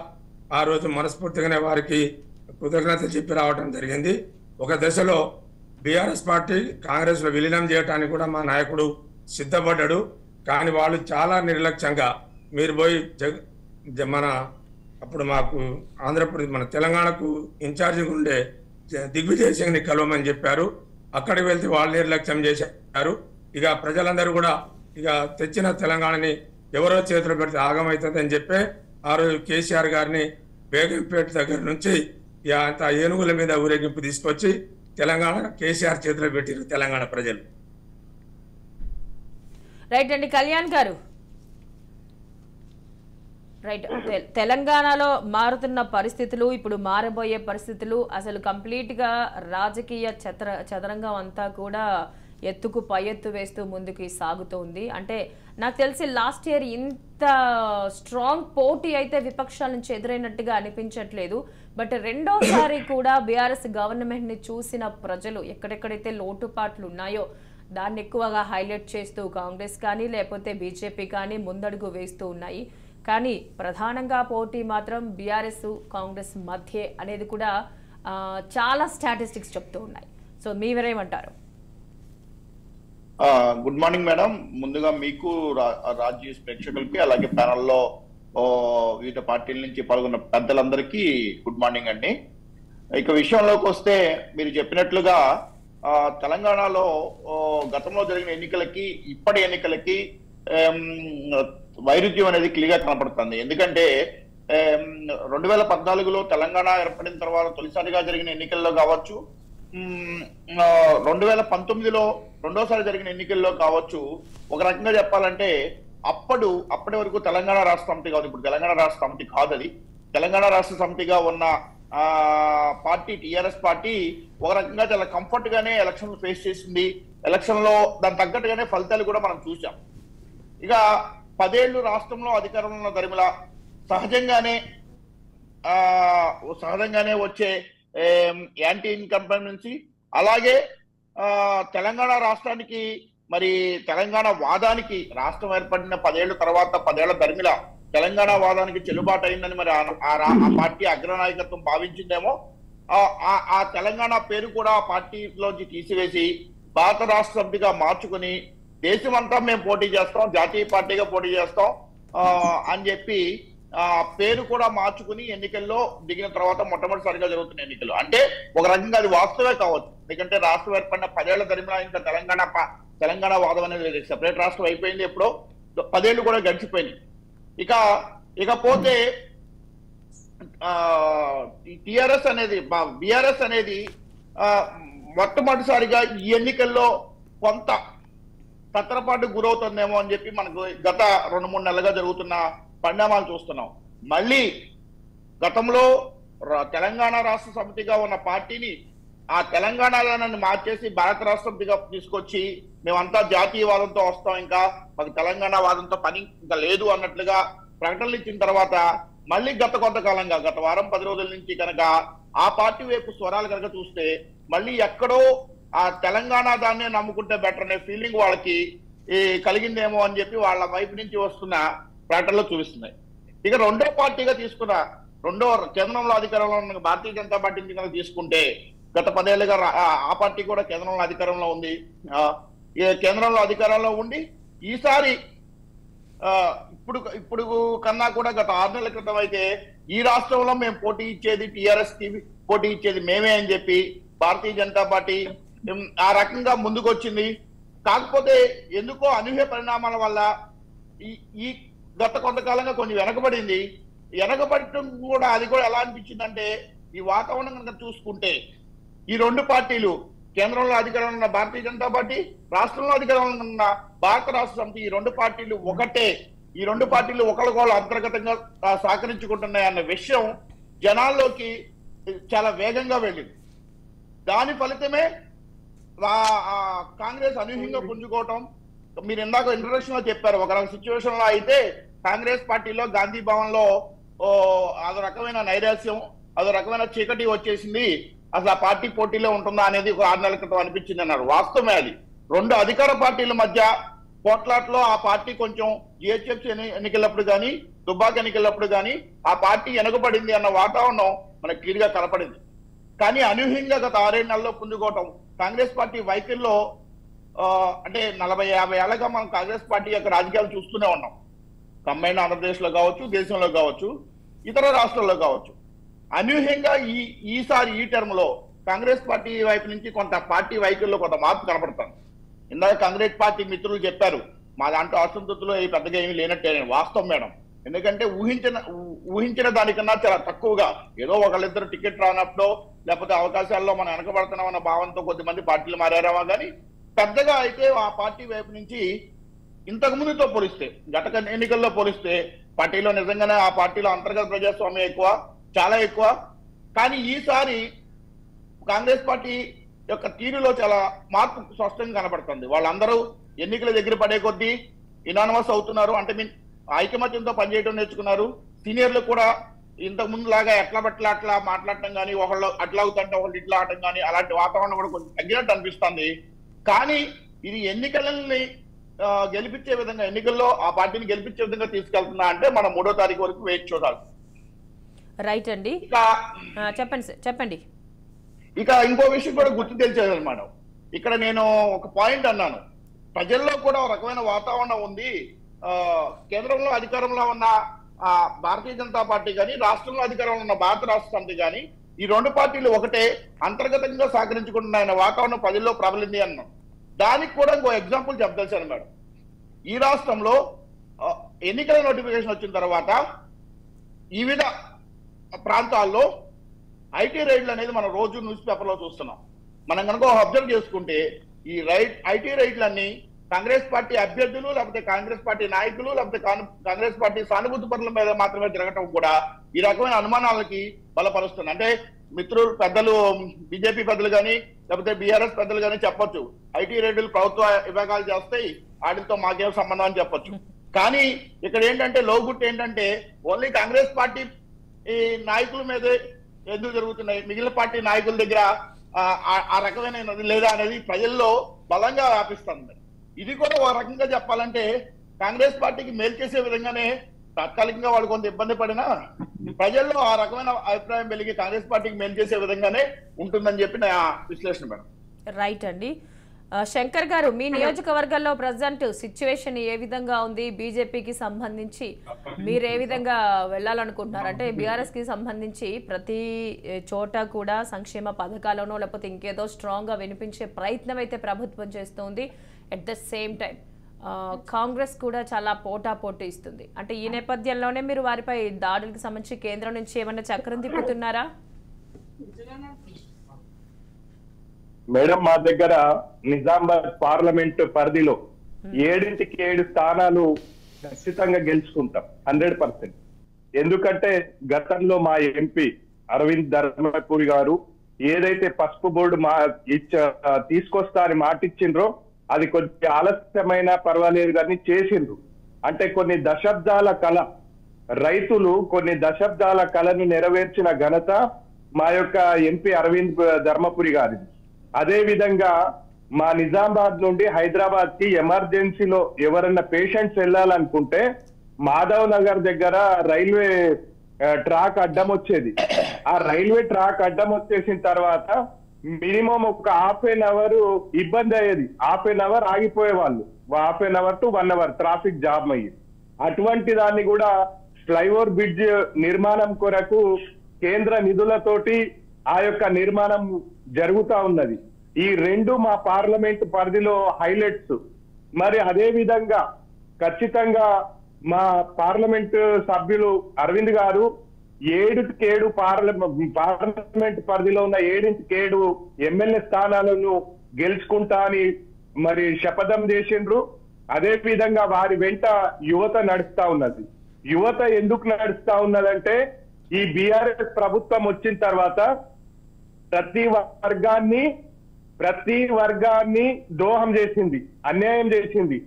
ఆ రోజు మనస్ఫూర్తిగానే వారికి కృతజ్ఞత చెప్పి రావడం జరిగింది. ఒక దశలో బీఆర్ఎస్ పార్టీ కాంగ్రెస్ లో విలీనం చేయడానికి కూడా మా నాయకుడు సిద్ధపడ్డాడు. కానీ వాళ్ళు చాలా నిర్లక్ష్యంగా మీరు పోయి మన అప్పుడు మాకు ఆంధ్రప్రదేశ్ మన తెలంగాణకు ఇన్ఛార్జిగా ఉండే దిగ్విజయ్ సింగ్ని కలవమని చెప్పారు. అక్కడికి వెళ్తే వాళ్ళు నిర్లక్ష్యం చేశారు. ఇక ప్రజలందరూ కూడా ఇక తెచ్చిన తెలంగాణని ఎవరో చేతిలో పెడితే ఆగమవుతుంది అని చెప్పి ఆ రోజు కేసీఆర్ గారిని బేగంపేట దగ్గర నుంచి అంత ఏనుగుల మీద ఊరేగింపు తీసుకొచ్చి తెలంగాణ కేసీఆర్ చేతిలో పెట్టారు తెలంగాణ ప్రజలు. రైట్ అండి. కళ్యాణ్ గారు, రైట్. తెలంగాణలో మారుతున్న పరిస్థితులు, ఇప్పుడు మారబోయే పరిస్థితులు, అసలు కంప్లీట్ గా రాజకీయ చదరంగం అంతా కూడా ఎత్తుకు పై ఎత్తు వేస్తూ ముందుకు సాగుతోంది. అంటే నాకు తెలిసి లాస్ట్ ఇయర్ ఇంత స్ట్రాంగ్ పోటీ అయితే విపక్షాల నుంచి ఎదురైనట్టుగా అనిపించట్లేదు. బట్ రెండోసారి కూడా బీఆర్ఎస్ గవర్నమెంట్ ని చూసిన ప్రజలు ఎక్కడెక్కడైతే లోటుపాట్లు ఉన్నాయో దాన్ని ఎక్కువగా హైలైట్ చేస్తూ కాంగ్రెస్ కానీ లేకపోతే బీజేపీ కానీ ముందడుగు వేస్తూ ఉన్నాయి. కానీ ప్రధానంగా పోటీ మాత్రం బీఆర్ఎస్ కాంగ్రెస్ మధ్య అనేది కూడా చాలా స్టాటిస్టిక్స్ చెప్తూ ఉన్నాయి. సో మీరేమంటారు? Good morning madam. ముందుగా మీకు, రాజ్య ప్రేక్షకులకి, అలాగే ప్యానల్లో వివిధ పార్టీల నుంచి పాల్గొన్న పెద్దలందరికీ గుడ్ మార్నింగ్ అండి. ఇక విషయంలోకి వస్తే, మీరు చెప్పినట్లుగా తెలంగాణలో గతంలో జరిగిన ఎన్నికలకి ఇప్పటి ఎన్నికలకి వైరుధ్యం అనేది క్లియర్ గా కనపడుతుంది. ఎందుకంటే 2014లో తెలంగాణ ఏర్పడిన తర్వాత తొలిసారిగా జరిగిన ఎన్నికల్లో కావచ్చు, 2019లో రెండోసారి జరిగిన ఎన్నికల్లో కావచ్చు, ఒక రకంగా చెప్పాలంటే అప్పటి వరకు తెలంగాణ రాష్ట్ర సమితి కాదు, ఇప్పుడు తెలంగాణ రాష్ట్ర సమితి కాదు, అది తెలంగాణ రాష్ట్ర సమితిగా ఉన్న పార్టీ టిఆర్ఎస్ పార్టీ ఒక రకంగా చాలా కంఫర్ట్ గానే ఎలక్షన్ ఫేస్ చేసింది. ఎలక్షన్ లో దాని తగ్గట్టుగానే ఫలితాలు కూడా మనం చూసాం. ఇక 10 ఏళ్లు రాష్ట్రంలో అధికారంలో ఉన్న దరిమిల సహజంగానే వచ్చే యాంటీ ఇన్కంబెన్సీ, అలాగే తెలంగాణ రాష్ట్రానికి, మరి తెలంగాణ వాదానికి, రాష్ట్రం ఏర్పడిన 10 ఏళ్ల తర్వాత 10 ఏళ్ల దరిమిల తెలంగాణ వాదానికి చెల్లుబాటు అయిందని మరి ఆ పార్టీ అగ్రనాయకత్వం భావించిందేమో. ఆ తెలంగాణ పేరు కూడా ఆ పార్టీలోంచి తీసివేసి భారత రాష్ట్ర సమితిగా మార్చుకుని దేశమంతా మేము పోటీ చేస్తాం, జాతీయ పార్టీగా పోటీ చేస్తాం అని చెప్పి పేరు కూడా మార్చుకుని ఎన్నికల్లో దిగిన తర్వాత మొట్టమొదటిసారిగా జరుగుతున్న ఎన్నికలు. అంటే ఒక రకంగా అది వాస్తవే కావచ్చు. ఎందుకంటే రాష్ట్రం ఏర్పడిన 10 ఏళ్ల దరిమిలా ఇంకా తెలంగాణ వాదం అనేది సెపరేట్ రాష్ట్రం అయిపోయింది ఎప్పుడో, 10 ఏళ్లు కూడా గడిచిపోయినాయి. ఇకపోతే టిఆర్ఎస్ అనేది, బీఆర్ఎస్ అనేది మొట్టమొదటిసారిగా ఈ ఎన్నికల్లో కొంత తత్తరపాటు గురవుతుందేమో అని చెప్పి మనకు గత 2-3 నెలలుగా జరుగుతున్న పరిణామాలు చూస్తున్నాం. మళ్ళీ గతంలో తెలంగాణ రాష్ట్ర సమితిగా ఉన్న పార్టీని ఆ తెలంగాణలోని మార్చేసి భారత రాష్ట్ర సమితిగా తీసుకొచ్చి మేమంతా జాతీయవాదంతో వస్తాం, ఇంకా మాకు తెలంగాణ వాదంతో పని ఇంకా లేదు అన్నట్లుగా ప్రకటనలు ఇచ్చిన తర్వాత మళ్ళీ గత కొంతకాలంగా, గత వారం 10 రోజుల నుంచి కనుక ఆ పార్టీ వైపు స్వరాలు కనుక చూస్తే మళ్ళీ ఎక్కడో ఆ తెలంగాణ దాన్నే నమ్ముకుంటే బెటర్ అనే ఫీలింగ్ వాళ్ళకి కలిగిందేమో అని చెప్పి వాళ్ళ వైపు నుంచి వస్తున్న ప్రకటనలో చూపిస్తున్నాయి. ఇక రెండో పార్టీగా తీసుకున్న, కేంద్రంలో అధికారంలో ఉన్న భారతీయ జనతా పార్టీ నుంచి కనుక తీసుకుంటే గత 10 ఏళ్ళుగా ఆ పార్టీ కూడా కేంద్రంలో అధికారంలో ఉంది. కేంద్రంలో అధికారంలో ఉండి ఈసారి ఇప్పుడు కన్నా కూడా గత 6 నెలల క్రితం అయితే ఈ రాష్ట్రంలో మేము పోటీ ఇచ్చేది టిఆర్ఎస్ కి, పోటీ ఇచ్చేది మేమే అని చెప్పి భారతీయ జనతా పార్టీ ఆ రకంగా ముందుకు వచ్చింది. కాకపోతే ఎందుకో అనూహ్య పరిణామాల వల్ల ఈ గత కొంతకాలంగా కొంచెం వెనకబడటం కూడా, అది కూడా ఎలా అనిపించిందంటే, ఈ వాతావరణం కనుక చూసుకుంటే ఈ రెండు పార్టీలు, కేంద్రంలో అధికారంలో ఉన్న భారతీయ జనతా పార్టీ, రాష్ట్రంలో అధికారంలో ఉన్న భారత రాష్ట్ర సమితి, ఈ రెండు పార్టీలు ఒకటే. ఈ రెండు పార్టీలు ఒకరికొకరు అంతర్గతంగా సహకరించుకుంటున్నాయన్న విషయం జనాల్లోకి చాలా వేగంగా వెళ్ళింది. దాని ఫలితమే కాంగ్రెస్ అనూహ్యంగా పుంజుకోవటం. మీరు ఇందాక ఇంట్రడక్షన్ లో చెప్పారు, ఒక సిచ్యువేషన్ లో అయితే కాంగ్రెస్ పార్టీలో గాంధీ భవన్ లో అదో రకమైన నైరాశ్యం, అదో రకమైన చీకటి వచ్చేసింది, అసలు ఆ పార్టీ పోటీలో ఉంటుందా అనేది ఒక 6 నెలల క్రితం అనిపించింది అన్నారు. వాస్తవమే అది. రెండు అధికార పార్టీల మధ్య పోట్లాట్లో ఆ పార్టీ కొంచెం జిహెచ్ఎఫ్ ఎన్నికలప్పుడు కానీ, దుబ్బాక ఎన్నికలప్పుడు కానీ ఆ పార్టీ వెనుకబడింది అన్న వాతావరణం మనకు క్లియర్ గా కనపడింది. కానీ అనూహ్యంగా గత 6-7 నెలల్లో పుంజుకోవటం కాంగ్రెస్ పార్టీ వైఖరిలో, అంటే 40-50 ఏళ్ళగా మనం కాంగ్రెస్ పార్టీ యొక్క రాజకీయాలు చూస్తూనే ఉన్నాం. కంబైన్ ఆంధ్రప్రదేశ్ లో కావచ్చు, దేశంలో కావచ్చు, ఇతర రాష్ట్రాల్లో కావచ్చు. అనూహ్యంగా ఈసారి ఈ టర్మ్ లో కాంగ్రెస్ పార్టీ వైపు నుంచి కొంత పార్టీ వైఖరిలో కొంత మార్పు కనపడుతుంది. ఇందాక కాంగ్రెస్ పార్టీ మిత్రులు చెప్పారు, మా దాంట్లో అసంతృప్తులు పెద్దగా ఏమీ లేనట్టే. వాస్తవం మేడం. ఎందుకంటే ఊహించిన దానికన్నా చాలా తక్కువగా, ఏదో ఒకళ్ళిద్దరు టికెట్ రానప్పుడు లేకపోతే అవకాశాల్లో మనం వెనకబడుతున్నామన్న భావంతో కొద్దిమంది పార్టీలు మారారేమో కానీ పెద్దగా అయితే ఆ పార్టీ వైపు నుంచి ఇంతకు ముందుతో పోలిస్తే గత ఎన్నికల్లో పోలిస్తే పార్టీలో నిజంగానే ఆ పార్టీలో అంతర్గత ప్రజాస్వామ్యం ఎక్కువ, చాలా ఎక్కువ. కానీ ఈసారి కాంగ్రెస్ పార్టీ యొక్క తీరులో చాలా మార్పు స్పష్టంగా కనబడుతుంది. వాళ్ళందరూ ఎన్నికల దగ్గర పడే కొద్దీ ఇనానమస్ అవుతున్నారు, అంటే మీన్ ఐకమత్యంతో పనిచేయడం నేర్చుకున్నారు. సీనియర్లు కూడా ఇంతకు ముందు లాగా ఎట్లా బట్ల అట్లా మాట్లాడటం కానీ, ఒకళ్ళు అట్లా అవుతుంటే ఒకళ్ళు ఇట్లా ఆడటం కానీ అలాంటి వాతావరణం కూడా కొంచెం తగ్గినట్టు అనిపిస్తుంది. కానీ ఇది ఎన్నికలని గెలిపించే విధంగా, ఎన్నికల్లో ఆ పార్టీని గెలిపించే విధంగా తీసుకెళ్తున్నా అంటే మనం 3వ తారీఖు వరకు వెయిట్ చూడాలి. రైట్ అండి, చెప్పండి సార్, చెప్పండి. ఇక ఇంకో విషయం కూడా గుర్తు తెలిసేదన్నమాట. ఇక్కడ నేను ఒక పాయింట్ అన్నాను, ప్రజల్లో కూడా ఒక రకమైన వాతావరణం ఉంది. కేంద్రంలో అధికారంలో ఉన్న భారతీయ జనతా పార్టీ కానీ, రాష్ట్రంలో అధికారంలో ఉన్న భారత రాష్ట్ర సమితి కానీ, ఈ 2 పార్టీలు ఒకటే అంతర్గతంగా సహకరించుకుంటున్న వాతావరణం ప్రజల్లో ప్రబలింది అన్నాం. దానికి కూడా ఇంకో ఎగ్జాంపుల్ చెప్పదలిచాను మేడం. ఈ రాష్ట్రంలో ఎన్నికల నోటిఫికేషన్ వచ్చిన తర్వాత వివిధ ప్రాంతాల్లో ఐటీ రైడ్లు అనేది మనం రోజు న్యూస్ పేపర్లో చూస్తున్నాం. మనం కనుక అబ్జర్వ్ చేసుకుంటే ఈ ఐటీ రైడ్లన్నీ కాంగ్రెస్ పార్టీ అభ్యర్థులు, లేకపోతే కాంగ్రెస్ పార్టీ నాయకులు, లేకపోతే కాంగ్రెస్ పార్టీ సానుభూతి పరుల మీద మాత్రమే జరగటం కూడా ఈ రకమైన అనుమానాలకి బలపరుస్తుంది. అంటే మిత్రులు పెద్దలు, బీజేపీ పెద్దలు కానీ, లేకపోతే బీఆర్ఎస్ పెద్దలు కానీ చెప్పొచ్చు, ఐటీ రైడ్లు ప్రభుత్వ విభాగాలు చేస్తాయి, వాటితో మాకేం సంబంధం అని చెప్పొచ్చు. కానీ ఇక్కడ ఏంటంటే లోగుట్టు ఏంటంటే ఓన్లీ కాంగ్రెస్ పార్టీ ఈ నాయకుల మీదే ఎందుకు జరుగుతున్నాయి, మిగిలిన పార్టీ నాయకుల దగ్గర ఆ రకమైన లేదా అనేది ప్రజల్లో బలంగా వ్యాపిస్తుంది. ఇది కూడా ఒక రకంగా చెప్పాలంటే కాంగ్రెస్ పార్టీకి మేలు చేసే విధంగానే, తాత్కాలికంగా వాళ్ళు కొంత ఇబ్బంది పడినా ప్రజల్లో ఆ రకమైన అభిప్రాయం వెలిగి కాంగ్రెస్ పార్టీకి మేలు చేసే విధంగానే ఉంటుందని చెప్పి నా విశ్లేషణ మేడం. రైట్ అండి. శంకర్ గారు, మీ నియోజకవర్గంలో ప్రజెంట్ సిచ్యువేషన్ ఏ విధంగా ఉంది? బీజేపీకి సంబంధించి మీరు ఏ విధంగా వెళ్ళాలనుకుంటున్నారు? అంటే బీఆర్ఎస్ కి సంబంధించి ప్రతి చోట కూడా సంక్షేమ పథకాలను లేకపోతే ఇంకేదో స్ట్రాంగ్ గా వినిపించే ప్రయత్నం అయితే ప్రభుత్వం చేస్తుంది. At the same time Congress కూడా చాలా పోటాపోటీ ఇస్తుంది. అంటే ఈ నేపథ్యంలోనే మీరు వారిపై దాడులకు సంబంధించి కేంద్రం నుంచి ఏమన్నా చక్రం తిప్పుతున్నారా? మేడం, మా దగ్గర నిజామాబాద్ పార్లమెంట్ పరిధిలో 7కి 7 స్థానాలు ఖచ్చితంగా గెలుచుకుంటాం 100%. ఎందుకంటే గతంలో మా ఎంపీ అరవింద్ ధర్మపురి గారు ఏదైతే పసుపు బోర్డు తీసుకొస్తా అని మాటిచ్చిండ్రో అది కొద్ది ఆలస్యమైనా పర్వాలేదు కానీ చేసిండ్రు. అంటే కొన్ని దశాబ్దాల కళ, రైతులు కొన్ని దశాబ్దాల కళను నెరవేర్చిన ఘనత మా యొక్క ఎంపీ అరవింద్ ధర్మపురి గారిది. అదే విధంగా మా నిజామాబాద్ నుండి హైదరాబాద్ కి ఎమర్జెన్సీలో ఎవరన్నా పేషెంట్స్ వెళ్ళాలనుకుంటే మాధవ్ నగర్ దగ్గర రైల్వే ట్రాక్ అడ్డం వచ్చేది. ఆ రైల్వే ట్రాక్ అడ్డం వచ్చేసిన తర్వాత మినిమం ఒక ½ an hour ఇబ్బంది అయ్యేది. ½ an hour ఆగిపోయే వాళ్ళు, ½ an hour to 1 hour traffic jam అయ్యి. అటువంటి దాన్ని కూడా ఫ్లైఓవర్ బ్రిడ్జ్ నిర్మాణం కొరకు కేంద్ర నిధులతోటి ఆ యొక్క నిర్మాణం జరుగుతా ఉన్నది. ఈ 2 మా పార్లమెంట్ పరిధిలో హైలైట్స్. మరి అదే విధంగా ఖచ్చితంగా మా పార్లమెంట్ సభ్యులు అరవింద్ గారు 7కి 7 పార్లమెంట్ పరిధిలో ఉన్న 7కి 7 ఎమ్మెల్యే స్థానాలను గెలుచుకుంటా అని మరి శపథం చేసిండ్రు. అదే విధంగా వారి వెంట యువత నడుస్తా ఉన్నది. యువత ఎందుకు నడుస్తా ఉన్నదంటే ఈ బీఆర్ఎస్ ప్రభుత్వం వచ్చిన తర్వాత ప్రతి వర్గాన్ని దోహం చేసింది, అన్యాయం చేసింది.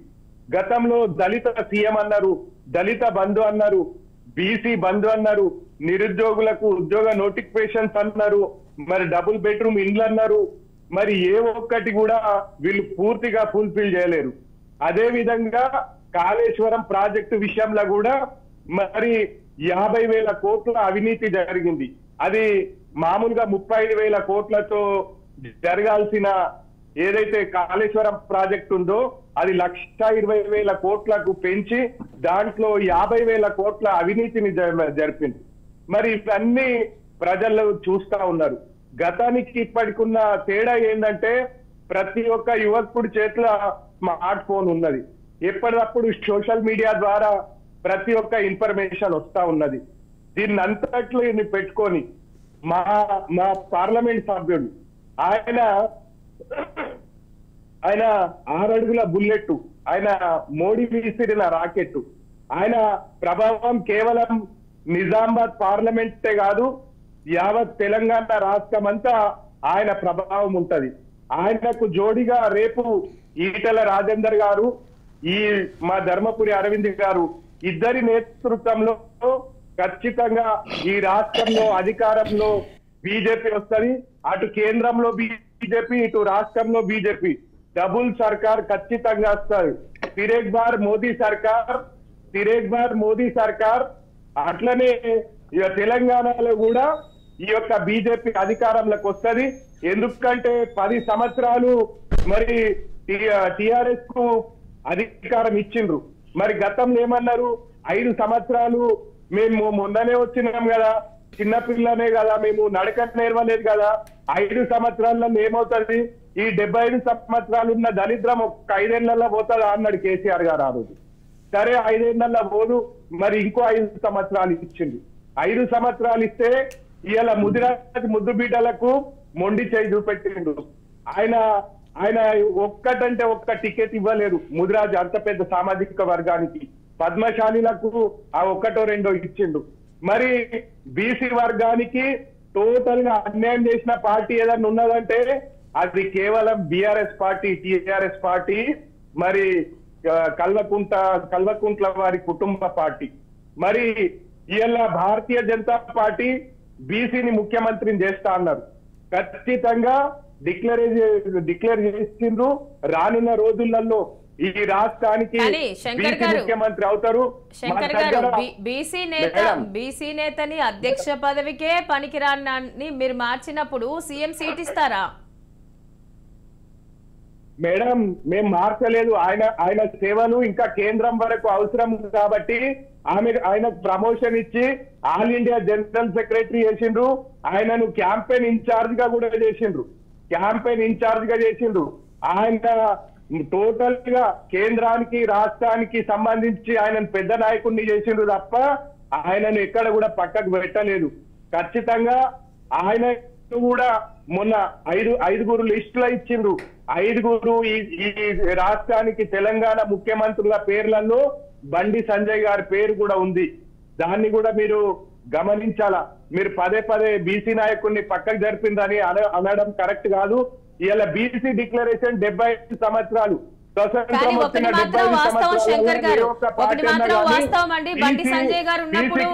గతంలో దళిత సీఎం అన్నారు, దళిత బంధు అన్నారు, బీసీ బంధు అన్నారు, నిరుద్యోగులకు ఉద్యోగ నోటిఫికేషన్స్ అన్నారు, మరి డబుల్ బెడ్రూమ్ ఇండ్లు అన్నారు. మరి ఏ ఒక్కటి కూడా వీళ్ళు పూర్తిగా ఫుల్ఫిల్ చేయలేరు. అదే విధంగా కాళేశ్వరం ప్రాజెక్టు విషయంలో కూడా మరి 50,000 కోట్ల అవినీతి జరిగింది. అది మామూలుగా 35,000 కోట్లతో జరగాల్సిన ఏదైతే కాళేశ్వరం ప్రాజెక్ట్ ఉందో అది 1,20,000 కోట్లకు పెంచి దాంట్లో 50,000 కోట్ల అవినీతిని జరిపింది. మరి ఇవన్నీ ప్రజలు చూస్తా ఉన్నారు. గతానికి ఇప్పటికున్న తేడా ఏంటంటే ప్రతి ఒక్క యువకుడి చేతిలో స్మార్ట్ ఫోన్ ఉన్నది. ఎప్పటికప్పుడు సోషల్ మీడియా ద్వారా ప్రతి ఒక్క ఇన్ఫర్మేషన్ వస్తా ఉన్నది. దీన్ని అంతట్లో పెట్టుకొని మా పార్లమెంట్ సభ్యుడు ఆయన 6 అడుగుల బుల్లెట్, ఆయన మోడీ విసిరిన రాకెట్. ఆయన ప్రభావం కేవలం నిజామాబాద్ పార్లమెంటే కాదు, యావత్ తెలంగాణ రాష్ట్రం అంతా ఆయన ప్రభావం ఉంటది. ఆయనకు జోడిగా రేపు ఈటెల రాజేందర్ గారు, ఈ మా ధర్మపురి అరవింద్ గారు ఇద్దరి నేతృత్వంలో ఖచ్చితంగా ఈ రాష్ట్రంలో అధికారంలో బీజేపీ వస్తుంది. అటు కేంద్రంలో బీజేపీ, ఇటు రాష్ట్రంలో బీజేపీ, డబుల్ సర్కార్ ఖచ్చితంగా వస్తుంది. తిరేక్ బార్ మోదీ సర్కార్. అట్లనే ఇక తెలంగాణలో కూడా ఈ యొక్క బీజేపీ అధికారంలోకి వస్తుంది. ఎందుకంటే 10 సంవత్సరాలు మరి టిఆర్ఎస్ కు అధికారం ఇచ్చిండ్రు. మరి గతంలో ఏమన్నారు, 5 సంవత్సరాలు మేము మొన్ననే వచ్చినాం కదా, చిన్నపిల్లనే కదా, మేము నడక నేర్వలేదు కదా, 5 సంవత్సరాల్లో ఏమవుతుంది, ఈ 75 సంవత్సరాలు ఉన్న దరిద్రం ఒక 5 ఏళ్లలో పోతుందా అన్నాడు కేసీఆర్ గారు ఆ రోజు. సరే 5 ఏళ్లలో పోదు, మరి ఇంకో 5 సంవత్సరాలు ఇచ్చింది. 5 సంవత్సరాలు ఇస్తే ఇవాళ ముదిరాజ్ ముద్దు బిడ్డలకు మొండి చేయి చూపెట్టిండు. ఆయన ఒక్కటంటే ఒక్క టికెట్ ఇవ్వలేదు ముదిరాజ్ అంత పెద్ద సామాజిక వర్గానికి. పద్మశాలిలకు ఆ 1 2 ఇచ్చిండు. మరి బీసీ వర్గానికి టోటల్ గా అన్యాయం చేసిన పార్టీ ఏదన్నా ఉన్నదంటే అది కేవలం బీఆర్ఎస్ పార్టీ, టిఆర్ఎస్ పార్టీ, మరి కల్వకుంట్ల వారి కుటుంబ పార్టీ. మరి ఇవాళ భారతీయ జనతా పార్టీ బీసీని ముఖ్యమంత్రిని చేస్తా అన్నారు. ఖచ్చితంగా డిక్లేర్ చేసిండ్రు. రానున్న రోజులలో ఈ రాష్ట్రానికి ముఖ్యమంత్రి అవుతారు. శంకర్ గారు, బీసీ నేతని అధ్యక్ష పదవికే పనికిరాని మీరు మార్చినప్పుడు సీఎం సీట్ ఇస్తారా? మేడం, మేము మార్చలేదు. ఆయన సేవలు ఇంకా కేంద్రం వరకు అవసరం కాబట్టి ఆయనకు ప్రమోషన్ ఇచ్చి ఆల్ ఇండియా జనరల్ సెక్రటరీ చేసిండ్రు. ఆయనను క్యాంపెయిన్ ఇన్ఛార్జ్ గా కూడా చేసిండ్రు. ఆయన టోటల్ గా కేంద్రానికి రాష్ట్రానికి సంబంధించి ఆయనను పెద్ద నాయకుడిని చేసిండ్రు తప్ప ఆయనను ఎక్కడ కూడా పక్కకు పెట్టలేదు. ఖచ్చితంగా ఆయన కూడా మొన్న 5 లిస్టులో ఇచ్చిండ్రు. 5 ఈ రాష్ట్రానికి తెలంగాణ ముఖ్యమంత్రుల పేర్లలో బండి సంజయ్ గారి పేరు కూడా ఉంది. దాన్ని కూడా మీరు గమనించాలా. మీరు పదే బీసీ నాయకుడిని పక్కకు జరిపిందని అనడం కరెక్ట్ కాదు. ఇలా బీసీ డిక్లరేషన్ 75 సంవత్సరాలు ఒకటి మాత్రం వాస్తవం శంకర్ గారు, బండి సంజయ్ గారు ఉన్నప్పుడు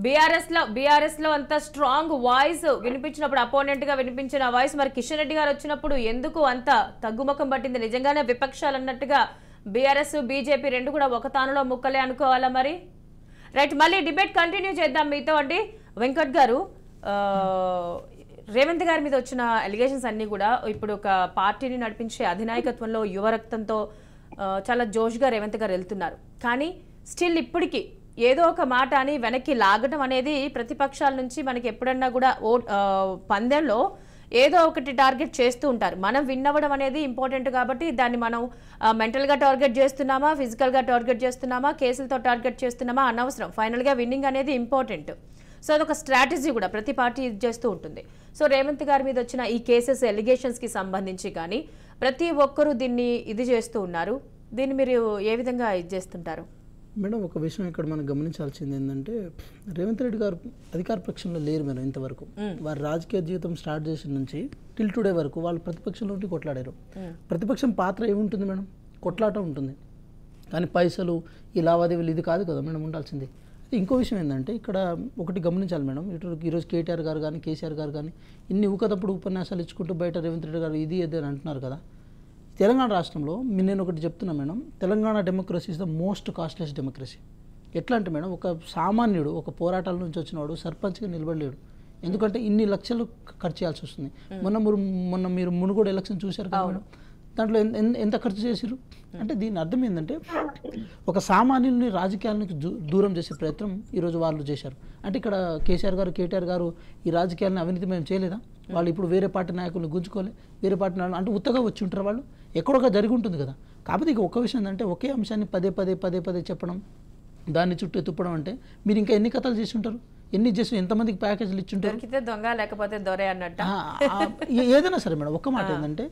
బీఆర్ఎస్ లో అంత స్ట్రాంగ్ వాయిస్ వినిపించినప్పుడు, అపోనెంట్ గా వినిపించిన వాయిస్, మరి కిషన్ రెడ్డి గారు వచ్చినప్పుడు ఎందుకు అంత తగ్గుముఖం పట్టింది? నిజంగానే విపక్షాలు అన్నట్టుగా బీఆర్ఎస్ బీజేపీ రెండు కూడా ఒక తానులో ముక్కలే అనుకోవాలా? మరి రైట్, మళ్ళీ డిబేట్ కంటిన్యూ చేద్దాం మీతో అండి. వెంకట్ గారు, రేవంత్ గారి మీద వచ్చిన అలిగేషన్స్ అన్ని కూడా ఇప్పుడు ఒక పార్టీని నడిపించే అధినాయకత్వంలో యువ రక్తంతో చాలా జోష్గా రేవంత్ గారు వెళ్తున్నారు. కానీ స్టిల్ ఇప్పటికీ ఏదో ఒక మాట అని వెనక్కి లాగడం అనేది ప్రతిపక్షాల నుంచి మనకి ఎప్పుడన్నా కూడా పందెంలో ఏదో ఒకటి టార్గెట్ చేస్తూ ఉంటారు. మనం విన్ అవ్వడం అనేది ఇంపార్టెంట్ కాబట్టి దాన్ని మనం మెంటల్గా టార్గెట్ చేస్తున్నామా, ఫిజికల్గా టార్గెట్ చేస్తున్నామా, కేసులతో టార్గెట్ చేస్తున్నామా అనవసరం. ఫైనల్గా విన్నింగ్ అనేది ఇంపార్టెంట్. సో అదొక స్ట్రాటజీ కూడా ప్రతి పార్టీ ఇది చేస్తూ ఉంటుంది. సో రేవంత్ గారి మీద వచ్చిన ఈ కేసెస్ ఎలిగేషన్స్కి సంబంధించి కానీ ప్రతి ఒక్కరూ దీన్ని ఇది చేస్తూ ఉన్నారు. దీన్ని మీరు ఏ విధంగా ఇది చేస్తుంటారు? మేడం, ఒక విషయం ఇక్కడ మనం గమనించాల్సింది ఏంటంటే, రేవంత్ రెడ్డి గారు అధికార పక్షంలో లేరు మేడం. ఇంతవరకు వారి రాజకీయ జీవితం స్టార్ట్ చేసిన నుంచి టిల్ టుడే వరకు వాళ్ళు ప్రతిపక్షంలో ఉండి కొట్లాడారు. ప్రతిపక్షం పాత్ర ఏముంటుంది మేడం? కొట్లాట ఉంటుంది. కానీ పైసలు, ఈ లావాదేవీలు ఇది కాదు కదా మేడం ఉండాల్సింది. ఇంకో విషయం ఏంటంటే, ఇక్కడ ఒకటి గమనించాలి మేడం. ఈరోజు కేటీఆర్ గారు కానీ కేసీఆర్ గారు కానీ ఇన్ని ఊకతప్పుడు ఉపన్యాసాలు ఇచ్చుకుంటూ బయట రేవంత్ రెడ్డి గారు ఇది అని అంటున్నారు కదా. తెలంగాణ రాష్ట్రంలో నేను ఒకటి చెప్తున్నా madam, Telangana democracy is the most costless democracy. ఎట్లా అంటే మేడం, ఒక సామాన్యుడు ఒక పోరాటాల నుంచి వచ్చినవాడు సర్పంచ్గా నిలబడలేడు. ఎందుకంటే ఇన్ని లక్షలు ఖర్చు చేయాల్సి వస్తుంది. మొన్న మీరు మునుగోడు ఎలక్షన్ చూశారు కదా మేడం, దాంట్లో ఎంత ఖర్చు చేసిరు అంటే దీని అర్థం ఏంటంటే, ఒక సామాన్యుల్ని రాజకీయాలకు దూరం చేసే ప్రయత్నం ఈరోజు వాళ్ళు చేశారు. అంటే ఇక్కడ కేసీఆర్ గారు కేటీఆర్ గారు ఈ రాజకీయాలను అవినీతి మేము చేయలేదా? వాళ్ళు ఇప్పుడు వేరే పార్టీ నాయకులను గుంజుకోలే, వేరే పార్టీ నాయకులు అంటే ఉత్తగా వచ్చి ఉంటారు, వాళ్ళు ఎక్కడొక జరిగి ఉంటుంది కదా. కాకపోతే ఇక ఒక విషయం ఏంటంటే, ఒకే అంశాన్ని పదే చెప్పడం, దాన్ని చుట్టూ తుప్పడం అంటే మీరు ఇంకా ఎన్ని కథలు చేసి ఉంటారు? ఎన్ని చేసి ఎంతమందికి ప్యాకేజీలు ఇచ్చింటారు? దొరికితే దొంగ లేకపోతే దొరే అన్నట్టు. ఏదైనా సరే మేడం, ఒక్క మాట ఏంటంటే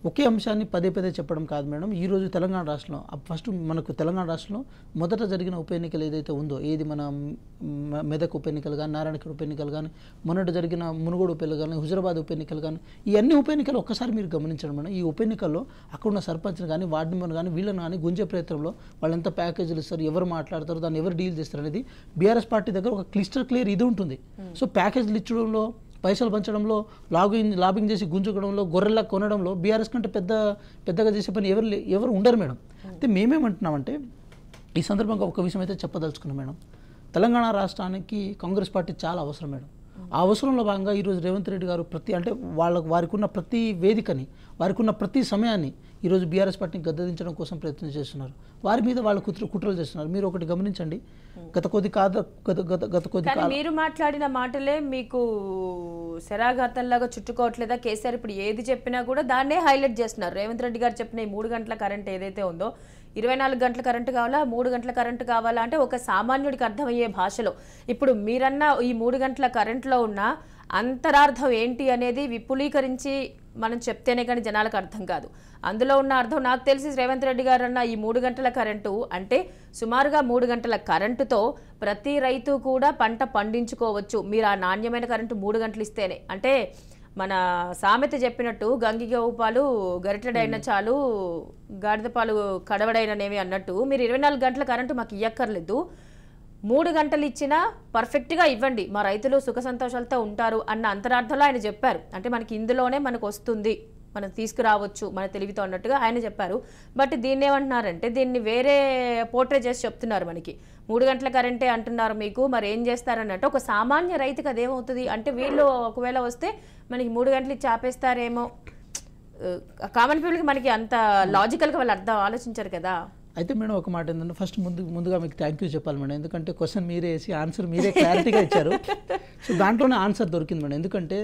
ఒకే అంశాన్ని పదే పదే చెప్పడం కాదు మేడం. ఈరోజు తెలంగాణ రాష్ట్రంలో ఫస్ట్ మనకు తెలంగాణ రాష్ట్రంలో మొదట జరిగిన ఉప ఎన్నికలు ఏదైతే ఉందో, ఏది మన మెదక్ ఉప ఎన్నికలు కానీ, నారాయణఖేడ్ ఉప ఎన్నికలు కానీ, మొన్నటి జరిగిన మునుగోడు ఉప ఎన్నికలు కానీ, హుజరాబాద్ ఉప ఎన్నికలు కానీ, ఈ అన్ని ఉప ఎన్నికలు ఒక్కసారి మీరు గమనించడం మేడం. ఈ ఉప ఎన్నికల్లో అక్కడున్న సర్పంచ్ని కానీ, వార్డు మెంబర్ని కానీ, వీళ్ళని కానీ గుంజే ప్రయత్నంలో వాళ్ళు ఎంత ప్యాకేజీలు ఇస్తారు, ఎవరు మాట్లాడతారు, దాన్ని ఎవరు డీల్ చేస్తారు అనేది బీఆర్ఎస్ పార్టీ దగ్గర ఒక క్లియర్ ఇది ఉంటుంది. సో ప్యాకేజీలు ఇచ్చడంలో, పైసలు పంచడంలో, లాబింగ్ చేసి గుంజుకోవడంలో, గొర్రెల్లా కొనడంలో బీఆర్ఎస్ కంటే పెద్దగా చేసే పని ఎవరు ఉండరు మేడం. అయితే మేమేమంటున్నామంటే ఈ సందర్భంగా ఒక విషయం అయితే చెప్పదలుచుకున్నాం మేడం. తెలంగాణ రాష్ట్రానికి కాంగ్రెస్ పార్టీ చాలా అవసరం మేడం. ఆ అవసరంలో భాగంగా ఈరోజు రేవంత్ రెడ్డి గారు అంటే వారికి ఉన్న ప్రతి వేదికని, వారికి ఉన్న ప్రతి సమయాన్ని ఈరోజు బీఆర్ఎస్ పార్టీని గద్దెదించడం కోసం ప్రయత్నం చేస్తున్నారు. వారి మీద వాళ్ళు కుట్రలు చేస్తున్నారు. మీరు ఒకటి గమనించండి, గత కొద్ది మీరు మాట్లాడిన మాటలే మీకు శరాఘాతంలాగా చుట్టుకోవట్లేదా? కేసీఆర్ ఇప్పుడు ఏది చెప్పినా కూడా దాన్నే హైలైట్ చేస్తున్నారు. రేవంత్ రెడ్డి గారు చెప్పిన ఈ 3 గంటల కరెంట్ ఏదైతే ఉందో, 24 గంటల కరెంటు కావాలా, 3 గంటల కరెంటు కావాలా అంటే ఒక సామాన్యుడికి అర్థమయ్యే భాషలో ఇప్పుడు మీరన్న ఈ 3 గంటల కరెంట్లో ఉన్న అంతరార్థం ఏంటి అనేది విపులీకరించి మనం చెప్తేనే కానీ జనాలకు అర్థం కాదు. అందులో ఉన్న అర్థం నాకు తెలిసి రేవంత్ రెడ్డి గారు అన్న ఈ 3 గంటల కరెంటు అంటే సుమారుగా 3 గంటల కరెంటుతో ప్రతి రైతు కూడా పంట పండించుకోవచ్చు. మీరు ఆ నాణ్యమైన కరెంటు 3 గంటలు ఇస్తేనే, అంటే మన సామెత చెప్పినట్టు గంగిగోవు పాలు గరిటెడైన చాలు, గాడిద పాలు కడవడైననేవి అన్నట్టు మీరు 24 గంటల కరెంటు మాకు ఇయ్యక్కర్లేదు, 3 గంటలు ఇచ్చినా పర్ఫెక్ట్గా ఇవ్వండి, మా రైతులు సుఖ సంతోషాలతో ఉంటారు అన్న అంతరార్థంలో ఆయన చెప్పారు. అంటే మనకి ఇందులోనే మనకు వస్తుంది, మనం తీసుకురావచ్చు మన తెలివితో అన్నట్టుగా ఆయన చెప్పారు. బట్ దీన్ని ఏమంటున్నారంటే దీన్ని వేరే పోర్ట్రే చేసి చెప్తున్నారు. మనకి 3 గంటల కరెంటే అంటున్నారు మీకు, మరి ఏం చేస్తారన్నట్టు. ఒక సామాన్య రైతుకి అదేమవుతుంది అంటే వీళ్ళు ఒకవేళ వస్తే మనకి 3 గంటలు ఇచ్చి ఆపేస్తారేమో. కామన్ పీపుల్కి మనకి అంత లాజికల్గా వాళ్ళు అర్థం ఆలోచించారు కదా. అయితే మేడం ఒక మాట ఏంటంటే ఫస్ట్ ముందుగా మీకు థ్యాంక్ యూ చెప్పాలి మేడం. ఎందుకంటే క్వశ్చన్ మీరే వేసి ఆన్సర్ మీరే క్లారిటీగా ఇచ్చారు. సో దాంట్లోనే ఆన్సర్ దొరికింది మేడం. ఎందుకంటే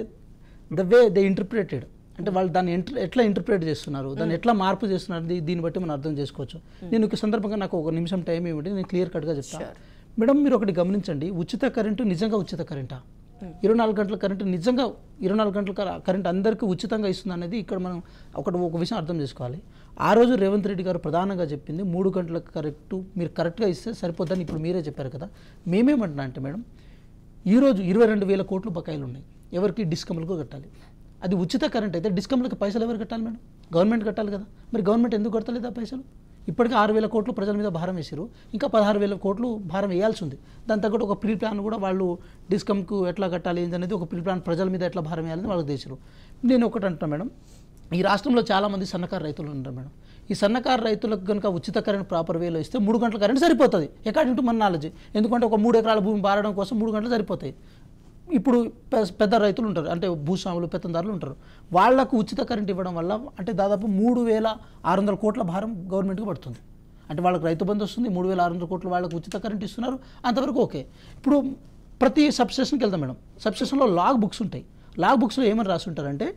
ద వే దే ఇంటర్ప్రిటెడ్, అంటే వాళ్ళు దాన్ని ఎట్లా ఇంటర్ప్రిట్ చేస్తున్నారు, దాన్ని ఎట్లా మార్పు చేస్తున్నారు, దీన్ని బట్టి మనం అర్థం చేసుకోవచ్చు. నేను ఒక సందర్భంగా నాకు 1 నిమిషం టైం ఇవ్వండి, నేను క్లియర్ కట్గా చెప్తాను మేడం. మీరు ఒకటి గమనించండి, ఉచిత కరెంటు నిజంగా ఉచిత కరెంటా? 24 గంటల కరెంటు నిజంగా 24 గంటల కరెంట్ అందరికీ ఉచితంగా ఇస్తుంది అనేది ఇక్కడ మనం ఒక విషయం అర్థం చేసుకోవాలి. ఆ రోజు రేవంత్ రెడ్డి గారు ప్రధానంగా చెప్పింది 3 గంటల కరెక్టు మీరు కరెక్ట్గా ఇస్తే సరిపోద్దని ఇప్పుడు మీరే చెప్పారు కదా. మేమేమంటున్నా అంటే మేడం, ఈరోజు 22,000 కోట్లు బకాయిలు ఉన్నాయి, ఎవరికి? డిస్కమ్లకు కట్టాలి. అది ఉచిత కరెంట్ అయితే డిస్కమ్లకు పైసలు ఎవరు కట్టాలి మేడం? గవర్నమెంట్ కట్టాలి కదా. మరి గవర్నమెంట్ ఎందుకు కట్టలేదు ఆ పైసలు? ఇప్పటికీ 6,000 కోట్లు ప్రజల మీద భారం వేసారు, ఇంకా 16,000 కోట్లు భారం వేయాల్సి ఉంది. దాని తగ్గట్టు ఒక ప్రీ ప్లాన్ కూడా వాళ్ళు డిస్కమ్కు ఎట్లా కట్టాలి ఏంటనేది ఒక ప్రీ ప్లాన్ ప్రజల మీద ఎట్లా భారం వేయాలని వాళ్ళకి చేశారు. నేను ఒకటి అంటున్నాను మేడం, ఈ రాష్ట్రంలో చాలామంది సన్నకారు రైతులు ఉన్నారు మేడం. ఈ సన్నకారు రైతులకు కనుక ఉచిత కరెంట్ ప్రాపర్ వేలో ఇస్తే 3 గంటల కరెంట్ సరిపోతుంది, అకార్డింగ్ టు మన నాలెడ్జ్. ఎందుకంటే ఒక 3 ఎకరాల భూమి బారడం కోసం 3 గంటలు సరిపోతాయి. ఇప్పుడు పెద్ద రైతులు ఉంటారు, అంటే భూస్వాములు, పెత్తందారులు ఉంటారు, వాళ్లకు ఉచిత కరెంట్ ఇవ్వడం వల్ల అంటే దాదాపు 3,600 కోట్ల భారం గవర్నమెంట్కి పడుతుంది. అంటే వాళ్ళకి రైతు బంధు వస్తుంది, 3,600 కోట్లు వాళ్ళకు ఉచిత కరెంట్ ఇస్తున్నారు, అంతవరకు ఓకే. ఇప్పుడు ప్రతి సబ్స్టేషన్కి వెళ్తాం మేడం, సబ్స్టేషన్లో లాగ్ బుక్స్ ఉంటాయి. లాగ్ బుక్స్లో ఏమని రాసి ఉంటారంటే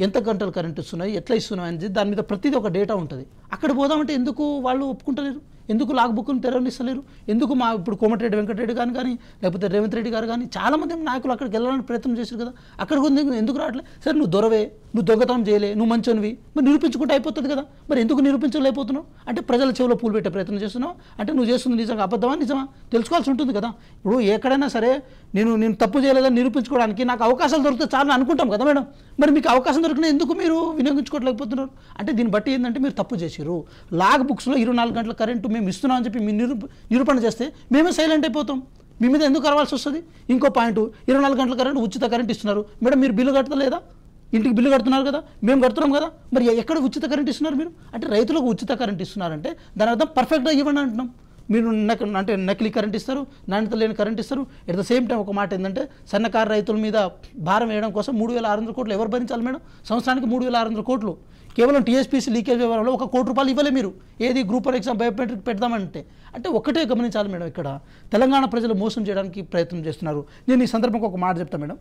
ఎంత గంటలు కరెంట్ ఇస్తున్నాయి, ఎట్లా ఇస్తున్నాయి అనేది దాని మీద ప్రతిదీ ఒక డేటా ఉంటుంది. అక్కడ పోదామంటే ఎందుకు వాళ్ళు ఒప్పుకుంటలేరు? ఎందుకు లాగ్ బుక్ను తెరవనిస్తలేరు? ఎందుకు మా ఇప్పుడు కోమటిరెడ్డి వెంకటరెడ్డి గారు కానీ లేకపోతే రేవంత్ రెడ్డి గారు కానీ చాలామంది నాయకులు అక్కడికి వెళ్ళాలని ప్రయత్నం చేశారు కదా, అక్కడికి ఎందుకు రావట్లేదు? సరే నువ్వు దొరవే, నువ్వు దొంగతనం చేయలే, నువ్వు మంచోనివి, మరి నిరూపించుకుంటే అయిపోతుంది కదా. మరి ఎందుకు నిరూపించలేకపోతున్నావు? అంటే ప్రజల చెవిలో పూలు పెట్టే ప్రయత్నం చేస్తున్నావు అంటే నువ్వు చేస్తుంది నిజంగా అబద్ధమా నిజమా తెలుసుకోవాల్సి ఉంటుంది కదా. ఇప్పుడు ఎక్కడైనా సరే నేను తప్పు చేయలేదని నిరూపించుకోవడానికి నాకు అవకాశాలు దొరికితే చాలా అనుకుంటాం కదా మేడం. మరి మీకు అవకాశం దొరికినా ఎందుకు మీరు వినియోగించుకోవట్లేకపోతున్నారు? అంటే దీన్ని బట్టి ఏంటంటే మీరు తప్పు చేశారు. లాగ్ బుక్స్లో 24 గంటల కరెంటు మేము ఇస్తున్నాం అని చెప్పి మీరు నిరూపణ చేస్తే మేమే సైలెంట్ అయిపోతాం. మీ మీద ఎందుకు అరవాల్సి వస్తుంది? ఇంకో పాయింట్, 24 గంటల కరెంటు ఉచిత కరెంట్ ఇస్తున్నారు మేడం, మీరు బిల్లు కట్టలేదా? ఇంటికి బిల్లు కడుతున్నారు కదా, మేము కడుతున్నాం కదా, మరి ఎక్కడ ఉచిత కరెంట్ ఇస్తున్నారు మీరు? అంటే రైతులకు ఉచిత కరెంట్ ఇస్తున్నారంటే దాని అర్థం పర్ఫెక్ట్గా ఇవ్వండి అంటున్నాం. మీరు అంటే నకిలీ కరెంట్ ఇస్తారు, నాణ్యత లేని కరెంట్ ఇస్తారు. ఎట్ ద సేమ్ టైం ఒక మాట ఏంటంటే సన్నకారు రైతుల మీద భారం వేయడం కోసం 3,600 కోట్లు ఎవరు భరించాలి మేడం? సంవత్సరానికి 3,600 కోట్లు కేవలం టీఎస్పీసీ లీకేజ్ వ్యవహారంలో 1 కోటి రూపాయలు ఇవ్వలే మీరు. ఏది గ్రూప్ 4 ఎగ్జామ్ బయోమెట్రిక్ పెడదామంటే. అంటే ఒకటే గమనించాలి మేడం, ఇక్కడ తెలంగాణ ప్రజలు మోసం చేయడానికి ప్రయత్నం చేస్తున్నారు. నేను ఈ సందర్భంగా ఒక మాట చెప్తాను మేడం.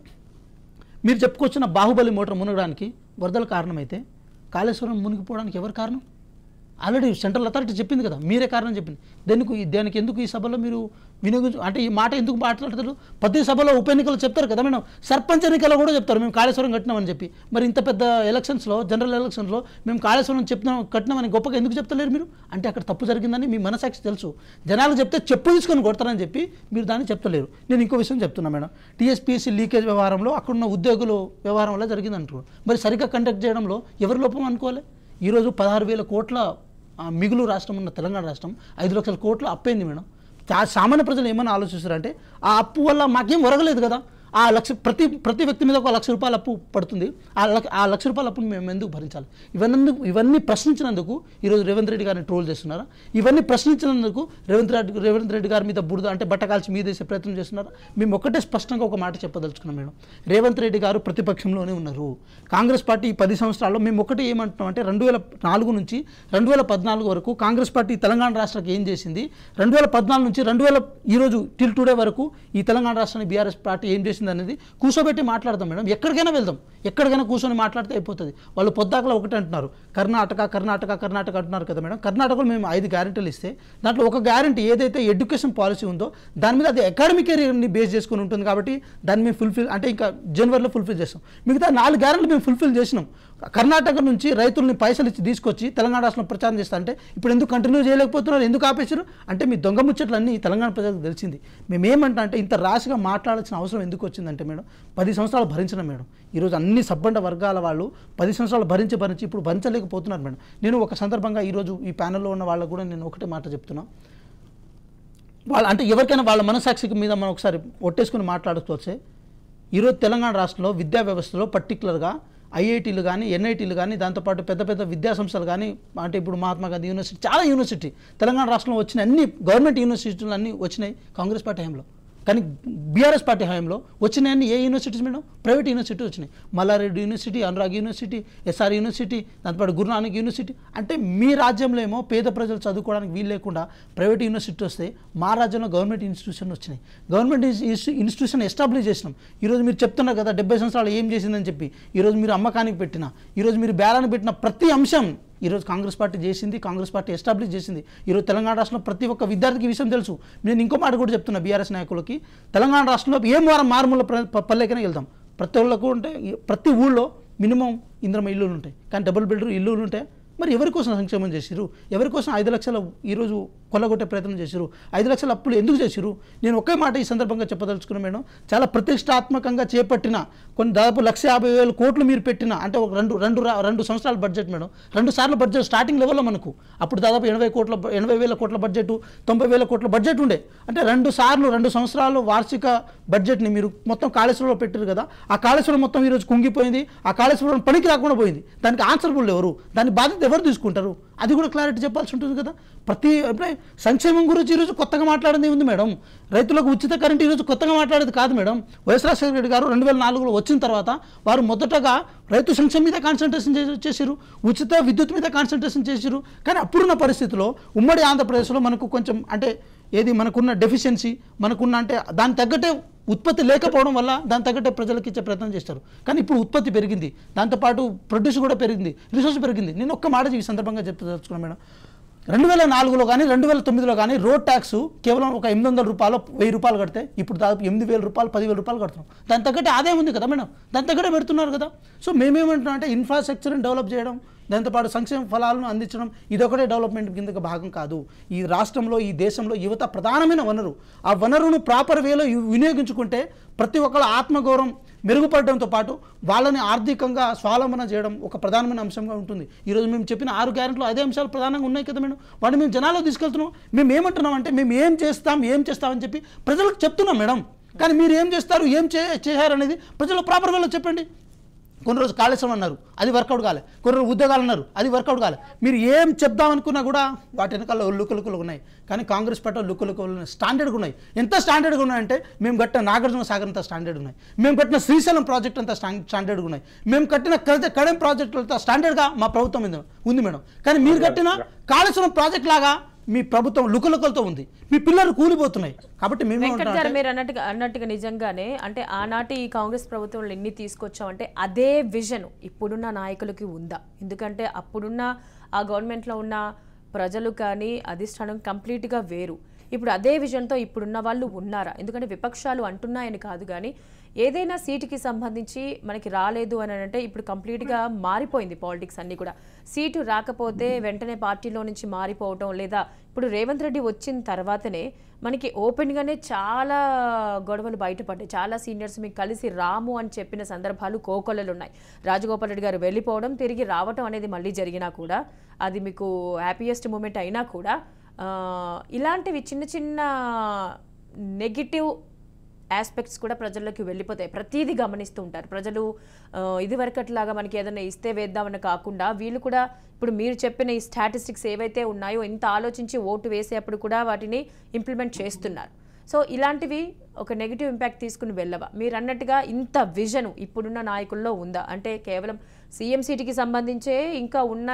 మీరు చెప్పుకొచ్చిన బాహుబలి మోటార్ మునగడానికి వరదల కారణమైతే కాళేశ్వరం మునిగిపోవడానికి ఎవరు కారణం? ఆల్రెడీ సెంట్రల్ అథారిటీ చెప్పింది కదా, మీరే కారణం చెప్పింది. దానికి ఎందుకు ఈ సభలో మీరు అంటే ఈ మాట ఎందుకు మాట్లాడతారు? ప్రతి సభలో ఉప ఎన్నికలు చెప్తారు కదా మేడం, సర్పంచ్ ఎన్నికల్లో కూడా చెప్తారు మేము కాళేశ్వరం కట్టినామని చెప్పి. మరి ఇంత పెద్ద ఎలక్షన్స్లో, జనరల్ ఎలక్షన్స్లో మేము కాళేశ్వరం కట్టినామని గొప్పగా ఎందుకు చెప్తలేరు మీరు? అంటే అక్కడ తప్పు జరిగిందని మీ మనసాక్షి తెలుసు. జనాలకు చెప్తే చెప్పు తీసుకొని కొడతారని చెప్పి మీరు దాన్ని చెప్తలేరు. నేను ఇంకో విషయం చెప్తున్నా మేడం, టీఎస్పీఎస్సీ లీకేజ్ వ్యవహారంలో అక్కడున్న ఉద్యోగులు వ్యవహారం వల్ల జరిగింది అంటారు. మరి సరిగ్గా కండక్ట్ చేయడంలో ఎవరి లోపం అనుకోవాలి? ఈరోజు 16,000 కోట్ల మిగులు రాష్ట్రం ఉన్న తెలంగాణ రాష్ట్రం 5 లక్షల కోట్ల అప్పైంది మేడం. సామాన్య ప్రజలు ఏమన్నా ఆలోచిస్తారంటే ఆ అప్పు వల్ల మాకేం ఒరగలేదు కదా, ఆ ప్రతి వ్యక్తి మీద 1 లక్ష రూపాయల అప్పు పడుతుంది, ఆ 1 లక్ష రూపాయల అప్పును మేము ఎందుకు భరించాలి? ఇవన్నీ ప్రశ్నించినందుకు ఈరోజు రేవంత్ రెడ్డి గారిని ట్రోల్ చేస్తున్నారా? ఇవన్నీ ప్రశ్నించినందుకు రేవంత్ రెడ్డి గారి మీద బురద అంటే బట్టకాల్చి మీదేసే ప్రయత్నం చేస్తున్నారా? మేము ఒకటే స్పష్టంగా ఒక మాట చెప్పదలుచుకున్నాం మేడం, రేవంత్ రెడ్డి గారు ప్రతిపక్షంలోనే ఉన్నారు. కాంగ్రెస్ పార్టీ ఈ 10 సంవత్సరాల్లో మేము ఒకటి ఏమంటున్నాం అంటే 2004 నుంచి 2014 వరకు కాంగ్రెస్ పార్టీ తెలంగాణ రాష్ట్రానికి ఏం చేసింది, 2014 నుంచి ఈరోజు టిల్ టుడే వరకు ఈ తెలంగాణ రాష్ట్రాన్ని బీఆర్ఎస్ పార్టీ ఏం చేసింది అనేది కూర్చోబెట్టి మాట్లాడదాం మేడం. ఎక్కడికైనా వెళ్దాం, ఎక్కడికైనా కూర్చొని మాట్లాడితే అయిపోతుంది. వాళ్ళు పొద్దాకలో ఒకటి అంటున్నారు, కర్ణాటక అంటున్నారు కదా మేడం. కర్ణాటకలో మేము 5 గ్యారెంటీలు ఇస్తే దాంట్లో ఒక గ్యారెంటీ ఏదైతే ఎడ్యుకేషన్ పాలసీ ఉందో దాని మీద అది అకాడమిక్ కెరీర్ని బేస్ చేసుకుని ఉంటుంది కాబట్టి దాన్ని మేము ఫుల్ఫిల్ అంటే ఇంకా జనవరిలో ఫుల్ఫిల్ చేస్తాం. మిగతా 4 గ్యారెంటీలు మేము ఫుల్ఫిల్ చేసినాం. కర్ణాటక నుంచి రైతుల్ని పైసలు ఇచ్చి తీసుకొచ్చి తెలంగాణ రాష్ట్రంలో ప్రచారం చేస్తా అంటే ఇప్పుడు ఎందుకు కంటిన్యూ చేయలేకపోతున్నారు, ఎందుకు ఆపేసారు అంటే మీ దొంగ ముచ్చట్లన్నీ తెలంగాణ ప్రజలకు తెలిసింది. మేమేమంటా అంటే ఇంత రాష్గా మాట్లాడాల్సిన అవసరం ఎందుకు వచ్చిందంటే మేడం 10 సంవత్సరాలు భరించిన మేడం. ఈరోజు అన్ని సబ్బండ వర్గాల వాళ్ళు 10 సంవత్సరాలు భరించి ఇప్పుడు భరించలేకపోతున్నారు మేడం. నేను ఒక సందర్భంగా ఈరోజు ఈ ప్యానెల్లో ఉన్న వాళ్ళకు కూడా నేను ఒకటే మాట చెప్తున్నా, వాళ్ళ అంటే ఎవరికైనా వాళ్ళ మనసాక్షికి మీద మనం ఒకసారి ఒట్టేసుకుని మాట్లాడుకోవచ్చే. ఈరోజు తెలంగాణ రాష్ట్రంలో విద్యా వ్యవస్థలో పర్టికులర్గా ఐఐటీలు కానీ ఎన్ఐటీలు కానీ దాంతోపాటు పెద్ద విద్యా సంస్థలు కానీ అంటే ఇప్పుడు మహాత్మా గాంధీ యూనివర్సిటీ, చాలా యూనివర్సిటీ తెలంగాణ రాష్ట్రంలో వచ్చిన అన్ని గవర్నమెంట్ యూనివర్సిటీలు అన్నీ వచ్చినాయి కాంగ్రెస్ పార్టీ హయాంలో. కానీ బీఆర్ఎస్ పార్టీ హయాంలో వచ్చినాయని ఏ యూనివర్సిటీస్ మేడం? ప్రైవేట్ యూనివర్సిటీ వచ్చినాయి. Malla Reddy university, Anurag university, SR university, దాంతోపాటు గురునానక్ యూనివర్సిటీ. అంటే మీ రాజ్యంలో ఏమో పేద ప్రజలు చదువుకోవడానికి వీలు లేకుండా ప్రైవేట్ యూనివర్సిటీ వస్తే మా రాజ్యంలో గవర్నమెంట్ ఇన్స్టిట్యూషన్ వచ్చినాయి. గవర్నమెంట్ ఇన్స్టిట్యూషన్ ఎస్టాబ్లిష్ చేసినాం. ఈరోజు మీరు చెప్తున్నారు కదా 70 సంవత్సరాలు ఏం చేసిందని చెప్పి. ఈరోజు మీరు అమ్మకానికి పెట్టిన, ఈరోజు మీరు బేరానికి పెట్టిన ప్రతి అంశం ఈరోజు కాంగ్రెస్ పార్టీ చేసింది, కాంగ్రెస్ పార్టీ ఎస్టాబ్లిష్ చేసింది. ఈరోజు తెలంగాణ రాష్ట్రంలో ప్రతి ఒక్క విద్యార్థికి విషయం తెలుసు. నేను ఇంకో మాట కూడా చెప్తున్నా బీఆర్ఎస్ నాయకులకి, తెలంగాణ రాష్ట్రంలో ఏం వారం మారుమూల పల్లెకైనా వెళ్తాం, ప్రతి ఒళ్ళకు ఉంటే ప్రతి ఊళ్ళో మినిమం ఇంద్రమ ఇల్లులు ఉంటాయి, కానీ డబుల్ బెడ్రూమ్ ఇల్లులు ఉంటాయి. మరి ఎవరి కోసం సంక్షేమం చేసిరు? ఎవరి కోసం 5 లక్షల ఈరోజు కొల్లగొట్టే ప్రయత్నం చేసిరు? 5 లక్షల అప్పులు ఎందుకు చేసిరు? నేను ఒకే మాట ఈ సందర్భంగా చెప్పదలుచుకున్నాను మేడం, చాలా ప్రతిష్టాత్మకంగా చేపట్టిన కొన్ని దాదాపు 1,50,000 కోట్లు మీరు పెట్టిన అంటే ఒక రెండు సంవత్సరాల బడ్జెట్ మేడం, 2 సార్లు బడ్జెట్ స్టార్టింగ్ లెవెల్లో మనకు అప్పుడు దాదాపు 80,000 కోట్ల బడ్జెట్, 90,000 కోట్ల బడ్జెట్ ఉండే. అంటే 2 సంవత్సరాలు వార్షిక బడ్జెట్ని మీరు మొత్తం కాళేశ్వరంలో పెట్టారు కదా. ఆ కాళేశ్వరం మొత్తం ఈరోజు కుంగిపోయింది, ఆ కాళేశ్వరం పనికి రాకుండా పోయింది. దానికి ఆన్సర్బుల్ ఎవరు? దాని బాధ్యత ఎవరు తీసుకుంటారు? అది కూడా క్లారిటీ చెప్పాల్సి ఉంటుంది కదా. ప్రతి సంక్షేమం గురించి ఈరోజు కొత్తగా మాట్లాడింది ఉంది మేడం. రైతులకు ఉచిత కరెంట్ ఈరోజు కొత్తగా మాట్లాడేది కాదు మేడం. వైఎస్ రాజశేఖర రెడ్డి గారు 2004లో వచ్చిన తర్వాత వారు మొదటగా రైతు సంక్షేమం మీద కాన్సన్ట్రేషన్ చేశారు, ఉచిత విద్యుత్ మీద కాన్సన్ట్రేషన్ చేశారు. కానీ అప్పుడున్న పరిస్థితిలో ఉమ్మడి ఆంధ్రప్రదేశ్లో మనకు కొంచెం అంటే ఏది మనకున్న డెఫిషియన్సీ మనకున్న అంటే దాని తగ్గట్టే ఉత్పత్తి లేకపోవడం వల్ల దాని తగ్గట్టే ప్రజలకు ఇచ్చే ప్రయత్నం చేస్తారు. కానీ ఇప్పుడు ఉత్పత్తి పెరిగింది, దాంతోపాటు ప్రొడ్యూస్ కూడా పెరిగింది, రిసోర్స్ పెరిగింది. నేను ఒక్క మాట ఈ సందర్భంగా చెప్తున్నా మేడం, 2004లో కానీ 2009లో కానీ రోడ్ ట్యాక్స్ కేవలం ఒక 800 రూపాయలు 1000 రూపాయలు కడితే ఇప్పుడు దాదాపు 8,000 రూపాయలు 10,000 రూపాయలు కడుతున్నాం. దాని తగ్గట్టే ఆదాయం ఉంది కదా మేడం, దాని తగ్గట్టే పెడుతున్నారు కదా. సో మేమేమంటున్నాం అంటే ఇన్ఫ్రాస్ట్రక్చర్ని డెవలప్ చేయడం, దాంతోపాటు సంక్షేమ ఫలాలను అందించడం ఇదొకటే డెవలప్మెంట్ కిందకి భాగం కాదు. ఈ రాష్ట్రంలో ఈ దేశంలో యువత ప్రధానమైన వనరు. ఆ వనరును ప్రాపర్ వేలో వినియోగించుకుంటే ప్రతి ఒక్కళ్ళ ఆత్మగౌరవం మెరుగుపడడంతో పాటు వాళ్ళని ఆర్థికంగా స్వావలంబన చేయడం ఒక ప్రధానమైన అంశంగా ఉంటుంది. ఈరోజు మేము చెప్పిన 6 గ్యారెంటీలు అదే అంశాలు ప్రధానంగా ఉన్నాయి కదా మేడం. వాటిని మేము జనాల్లో తీసుకెళ్తున్నాం. మేము ఏమంటున్నాం అంటే మేము ఏం చేస్తామని చెప్పి ప్రజలకు చెప్తున్నాం మేడం. కానీ మీరు ఏం చేస్తారు, ఏం చేశారనేది ప్రజలు ప్రాపర్ వేలో చెప్పండి. కొన్ని రోజు కాళేశ్వరం అన్నారు, అది వర్కౌట్ కాలే. కొన్ని రోజు ఉద్యోగాలు అన్నారు, అది వర్కౌట్ కాలే. మీరు ఏం చెప్దామనుకున్నా కూడా వాటి వెనకాల లుక్కులు ఉన్నాయి. కానీ కాంగ్రెస్ పార్టీ లుక్కులు స్టాండర్డ్గా ఉన్నాయి. ఎంత స్టాండర్డ్గా ఉన్నాయంటే మేము కట్టిన నాగార్జున సాగర్ అంతా స్టాండర్డ్ ఉన్నాయి, మేము కట్టిన శ్రీశైలం ప్రాజెక్ట్ అంతా స్టాండర్డ్గా ఉన్నాయి, మేము కట్టిన కడెం ప్రాజెక్టులతో స్టాండర్డ్గా మా ప్రభుత్వం ఉంది మేడం. కానీ మీరు కట్టిన కాళేశ్వరం ప్రాజెక్ట్ లాగా మీ ప్రభుత్వం లుకలుకలతో ఉంది, మీ పిల్లలు కూలిపోతున్నాయి. కాబట్టి మీరు అన్నట్టుగా నిజంగానే అంటే ఆనాటి ఈ కాంగ్రెస్ ప్రభుత్వంలో ఎన్ని తీసుకొచ్చామంటే అదే విజన్ ఇప్పుడున్న నాయకులకి ఉందా? ఎందుకంటే అప్పుడున్న ఆ గవర్నమెంట్లో ఉన్న ప్రజలు కానీ అధిష్టానం కంప్లీట్గా వేరు. ఇప్పుడు అదే విజన్తో ఇప్పుడున్న వాళ్ళు ఉన్నారా? ఎందుకంటే విపక్షాలు అంటున్నాయని కాదు, కానీ ఏదైనా సీటుకి సంబంధించి మనకి రాలేదు అని అంటే ఇప్పుడు కంప్లీట్గా మారిపోయింది పాలిటిక్స్ అన్నీ కూడా. సీటు రాకపోతే వెంటనే పార్టీలో నుంచి మారిపోవటం, లేదా ఇప్పుడు రేవంత్ రెడ్డి వచ్చిన తర్వాతనే మనకి ఓపెన్గానే చాలా గొడవలు బయటపడ్డాయి. చాలా సీనియర్స్ మీకు కలిసి రాము అని చెప్పిన సందర్భాలు కోకొల్లలు ఉన్నాయి. రాజగోపాల్ రెడ్డి గారు వెళ్ళిపోవడం, తిరిగి రావటం అనేది మళ్ళీ జరిగినా కూడా అది మీకు హ్యాపీయెస్ట్ మూమెంట్ అయినా కూడా ఇలాంటివి చిన్న చిన్న నెగిటివ్ ఆస్పెక్ట్స్ కూడా ప్రజల్లోకి వెళ్ళిపోతాయి. ప్రతిదీ గమనిస్తూ ఉంటారు ప్రజలు. ఇది వరకట్లాగా మనకి ఏదైనా ఇస్తే వేద్దామని కాకుండా వీళ్ళు కూడా ఇప్పుడు మీరు చెప్పిన ఈ స్టాటిస్టిక్స్ ఏవైతే ఉన్నాయో ఇంత ఆలోచించి ఓటు వేసేటప్పుడు కూడా వాటిని ఇంప్లిమెంట్ చేస్తున్నారు. సో ఇలాంటివి ఒక నెగిటివ్ ఇంపాక్ట్ తీసుకుని వెళ్ళవా? మీరు అన్నట్టుగా ఇంత విజన్ ఇప్పుడున్న నాయకుల్లో ఉందా? అంటే కేవలం సీఎం సీటుకి సంబంధించే ఇంకా ఉన్న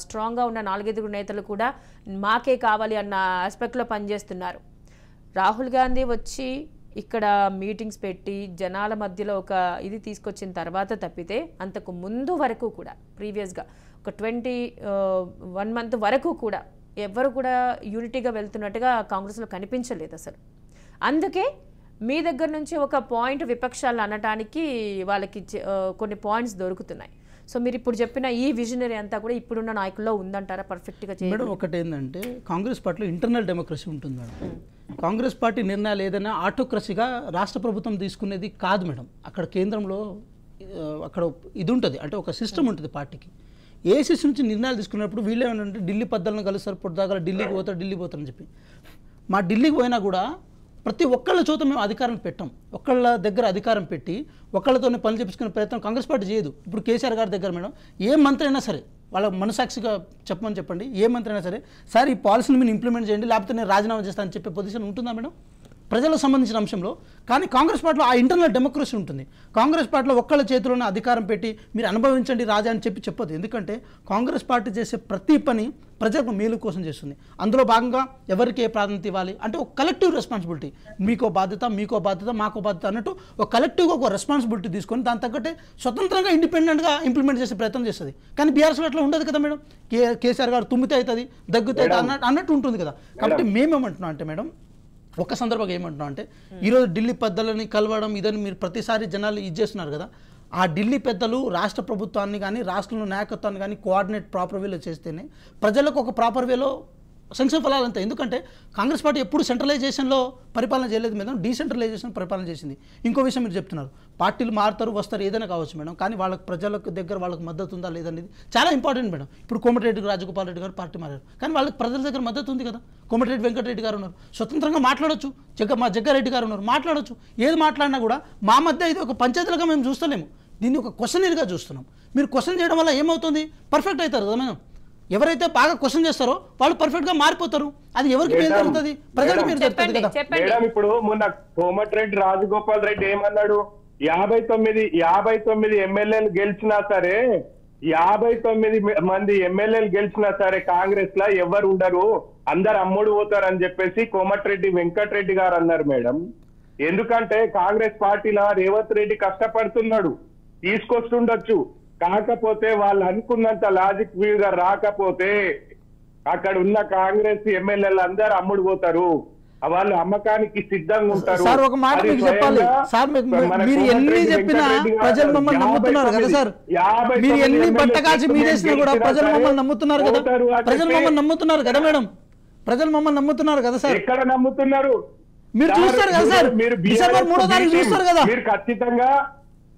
స్ట్రాంగ్గా ఉన్న 4-5 నేతలు కూడా మాకే కావాలి అన్న ఆస్పెక్ట్లో పనిచేస్తున్నారు. రాహుల్ గాంధీ వచ్చి ఇక్కడ మీటింగ్స్ పెట్టి జనాల మధ్యలో ఒక ఇది తీసుకొచ్చిన తర్వాత తప్పితే అంతకు ముందు వరకు కూడా ప్రీవియస్గా ఒక 21 మంత్ వరకు కూడా ఎవరు కూడా యూనిటీగా వెళ్తున్నట్టుగా కాంగ్రెస్లో కనిపించలేదు అసలు. అందుకే మీ దగ్గర నుంచి ఒక పాయింట్ విపక్షాలు అనటానికి వాళ్ళకి కొన్ని పాయింట్స్ దొరుకుతున్నాయి. సో మీరు ఇప్పుడు చెప్పిన ఈ విజనరీ అంతా కూడా ఇప్పుడున్న నాయకుల్లో ఉందంటారా పర్ఫెక్ట్గా? మేడం ఒకటి ఏంటంటే కాంగ్రెస్ పార్టీలో ఇంటర్నల్ డెమోక్రసీ ఉంటుంది మేడం. కాంగ్రెస్ పార్టీ నిర్ణయాలు ఏదైనా ఆటోక్రసీగా రాష్ట్ర ప్రభుత్వం తీసుకునేది కాదు మేడం. అక్కడ కేంద్రంలో అక్కడ ఇది ఉంటుంది, అంటే ఒక సిస్టమ్ ఉంటుంది పార్టీకి. ఏసీసీ నుంచి నిర్ణయాలు తీసుకున్నప్పుడు వీళ్ళు ఏమంటే ఢిల్లీ పద్ధతులను కలుస్తారు, పొద్దుదాకా ఢిల్లీకి పోతారని చెప్పి మా ఢిల్లీకి పోయినా కూడా ప్రతి ఒక్కళ్ళ చోట మేము అధికారం పెట్టాం. ఒక్కళ్ళ దగ్గర అధికారం పెట్టి ఒక్కళ్ళతోనే పనులు చేపించుకునే ప్రయత్నం కాంగ్రెస్ పార్టీ చేయదు. ఇప్పుడు కేసీఆర్ గారి దగ్గర మేడం ఏ మంత్రి అయినా సరే వాళ్ళ మనసాక్షిగా చెప్పండి, ఏ మంత్రి అయినా సరే సార్ ఈ పాలసీని మీరు ఇంప్లిమెంట్ చేయండి లేకపోతే నేను రాజీనామా చేస్తానని చెప్పే పొజిషన్ ఉంటుందా మేడం ప్రజలకు సంబంధించిన అంశంలో? కానీ కాంగ్రెస్ పార్టీలో ఆ ఇంటర్నల్ డెమోక్రసీ ఉంటుంది. కాంగ్రెస్ పార్టీలో ఒక్కళ్ళ చేతిలోనే అధికారం పెట్టి మీరు అనుభవించండి రాజా అని చెప్పదు. ఎందుకంటే కాంగ్రెస్ పార్టీ చేసే ప్రతి పని ప్రజలకు మేలు కోసం చేస్తుంది. అందులో భాగంగా ఎవరికి ఏ ప్రాధాన్యత ఇవ్వాలి అంటే ఒక కలెక్టివ్ రెస్పాన్సిబిలిటీ, మీకో బాధ్యత మాకో బాధ్యత అన్నట్టు ఒక కలెక్టివ్గా ఒక రెస్పాన్సిబిలిటీ తీసుకొని దాని తగ్గట్టే స్వతంత్రంగా ఇండిపెండెంట్గా ఇంప్లిమెంట్ చేసే ప్రయత్నం చేస్తుంది. కానీ బీఆర్ఎస్లో అట్లా ఉండదు కదా మేడం. కేసీఆర్ గారు తుమ్మితే అవుతుంది, దగ్గుతే అన్నట్టు ఉంటుంది కదా. కాబట్టి మేమేమంటున్నాం అంటే మేడం ఒక సందర్భంగా ఏమంటున్నాం అంటే ఈరోజు ఢిల్లీ పెద్దలని కలవడం ఇదని మీరు ప్రతిసారి జనాలు ఇది చేస్తున్నారు కదా. ఆ ఢిల్లీ పెద్దలు రాష్ట్ర ప్రభుత్వాన్ని కానీ రాష్ట్రంలో నాయకత్వాన్ని కానీ కోఆర్డినేట్ ప్రాపర్ వేలో చేస్తేనే ప్రజలకు ఒక ప్రాపర్ వేలో సంక్షేమ ఫలాలు అంతా. ఎందుకంటే కాంగ్రెస్ పార్టీ ఎప్పుడు సెంట్రలైజేషన్లో పరిపాలన చేయలేదు మేడం, డీసెంట్రలైజేషన్ పరిపాలన చేసింది. ఇంకో విషయం మీరు చెప్తున్నారు పార్టీలు మారుతారు వస్తారు ఏదైనా కావచ్చు మేడం, కానీ వాళ్ళకి ప్రజలకు దగ్గర వాళ్ళకి మద్దతు ఉందా లేదనేది చాలా ఇంపార్టెంట్ మేడం. ఇప్పుడు కోమటిరెడ్డి రాజగోపాల్ రెడ్డి గారు పార్టీ మారారు, కానీ వాళ్ళకి ప్రజల దగ్గర మద్దతు ఉంది కదా. కోమటిరెడ్డి వెంకటరెడ్డి గారు ఉన్నారు, స్వతంత్రంగా మాట్లాడొచ్చు. మా జగ్గారెడ్డి గారు ఉన్నారు, మాట్లాడొచ్చు. ఏది మాట్లాడినా కూడా మా మధ్య ఇది ఒక పంచాయతీలుగా మేము చూస్తలేము, దీన్ని ఒక క్వశ్చనీర్గా చూస్తున్నాం. మీరు క్వశ్చన్ చేయడం వల్ల ఏమవుతుంది? పర్ఫెక్ట్ అవుతారు కదా మేడం. ఎవరైతే బాగా క్వశ్చన్ చేస్తారో వాళ్ళు పర్ఫెక్ట్ గా మారిపోతారు. అది ఎవరికి మేలు జరుగుతుంది? ప్రజలకు మేలు జరుగుతుంది కదా మేడం. ఇప్పుడు మొన్న కోమటిరెడ్డి రాజగోపాల్ రెడ్డి ఏమన్నాడు? 59 ఎమ్మెల్యేలు గెలిచినా సరే 59 మంది ఎమ్మెల్యేలు గెలిచినా సరే కాంగ్రెస్ లా ఎవరు ఉండరు, అందరు అమ్ముడు పోతారు అని చెప్పేసి కోమటిరెడ్డి వెంకటరెడ్డి గారు అన్నారు మేడం. ఎందుకంటే కాంగ్రెస్ పార్టీలో రేవంత్ రెడ్డి కష్టపడుతున్నాడు, తీసుకొస్తుండొచ్చు. కాకపోతే వాళ్ళు అనుకున్నంత లాజిక్ వ్యూగా రాకపోతే అక్కడ ఉన్న కాంగ్రెస్ ఎమ్మెల్యేలు అందరూ అమ్ముడు పోతారు, వాళ్ళు అమ్మకానికి సిద్ధంగా ఉంటారు. సార్ ఒక మాట మీకు చెప్పాలి సార్, మీరు ఎన్ని చెప్పినా ప్రజలు మమ్మల్ని నమ్ముతున్నారు కదా సార్. మీరు ఎన్ని పట్టకాల్చి మీరేసినా కూడా ప్రజలు మమ్మల్ని నమ్ముతున్నారు కదా. ప్రజలు మమ్మల్ని నమ్ముతున్నారు కదా మేడం, ప్రజలు మమ్మల్ని నమ్ముతున్నారు కదా సార్. ఎక్కడ నమ్ముతున్నారు? మీరు చూస్తారు కదా సార్, డిసెంబర్ 3వ తారీఖు చూస్తారు కదా. మీరు ఖచ్చితంగా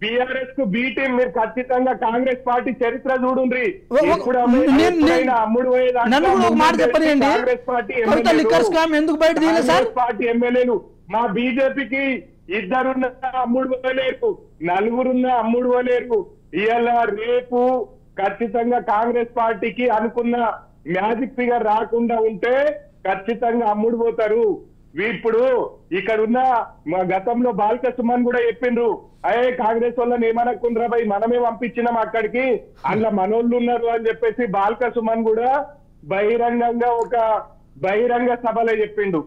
బీఆర్ఎస్ కు బి టీం, మీరు ఖచ్చితంగా కాంగ్రెస్ పార్టీ చరిత్ర చూడండి. నన్ను కూడా ఒక మాట చెప్పండి, లిక్కర్ స్కామ్ ఎందుకు బయట తీయలేదు సార్? పార్టీ ఎమ్మెల్యేలు మా బీజేపీకి 2 అమ్ముడు పోలేరు, 4 అమ్ముడు పోలేరు. ఇవాళ రేపు ఖచ్చితంగా కాంగ్రెస్ పార్టీకి అనుకున్న మ్యాజిక్ ఫిగర్ రాకుండా ఉంటే ఖచ్చితంగా అమ్ముడు పోతారు. ఇప్పుడు ఇక్కడ ఉన్న మా గతంలో బాల్క సుమన్ కూడా చెప్పిండ్రు, అయ్యే కాంగ్రెస్ వాళ్ళని ఏమనుకుంటారా భయ్, మనమే పంపించినాం అక్కడికి, అందులో మనోళ్ళు ఉన్నారు అని చెప్పేసి బాల్క సుమన్ కూడా బహిరంగంగా ఒక బహిరంగ సభలో చెప్పిండు.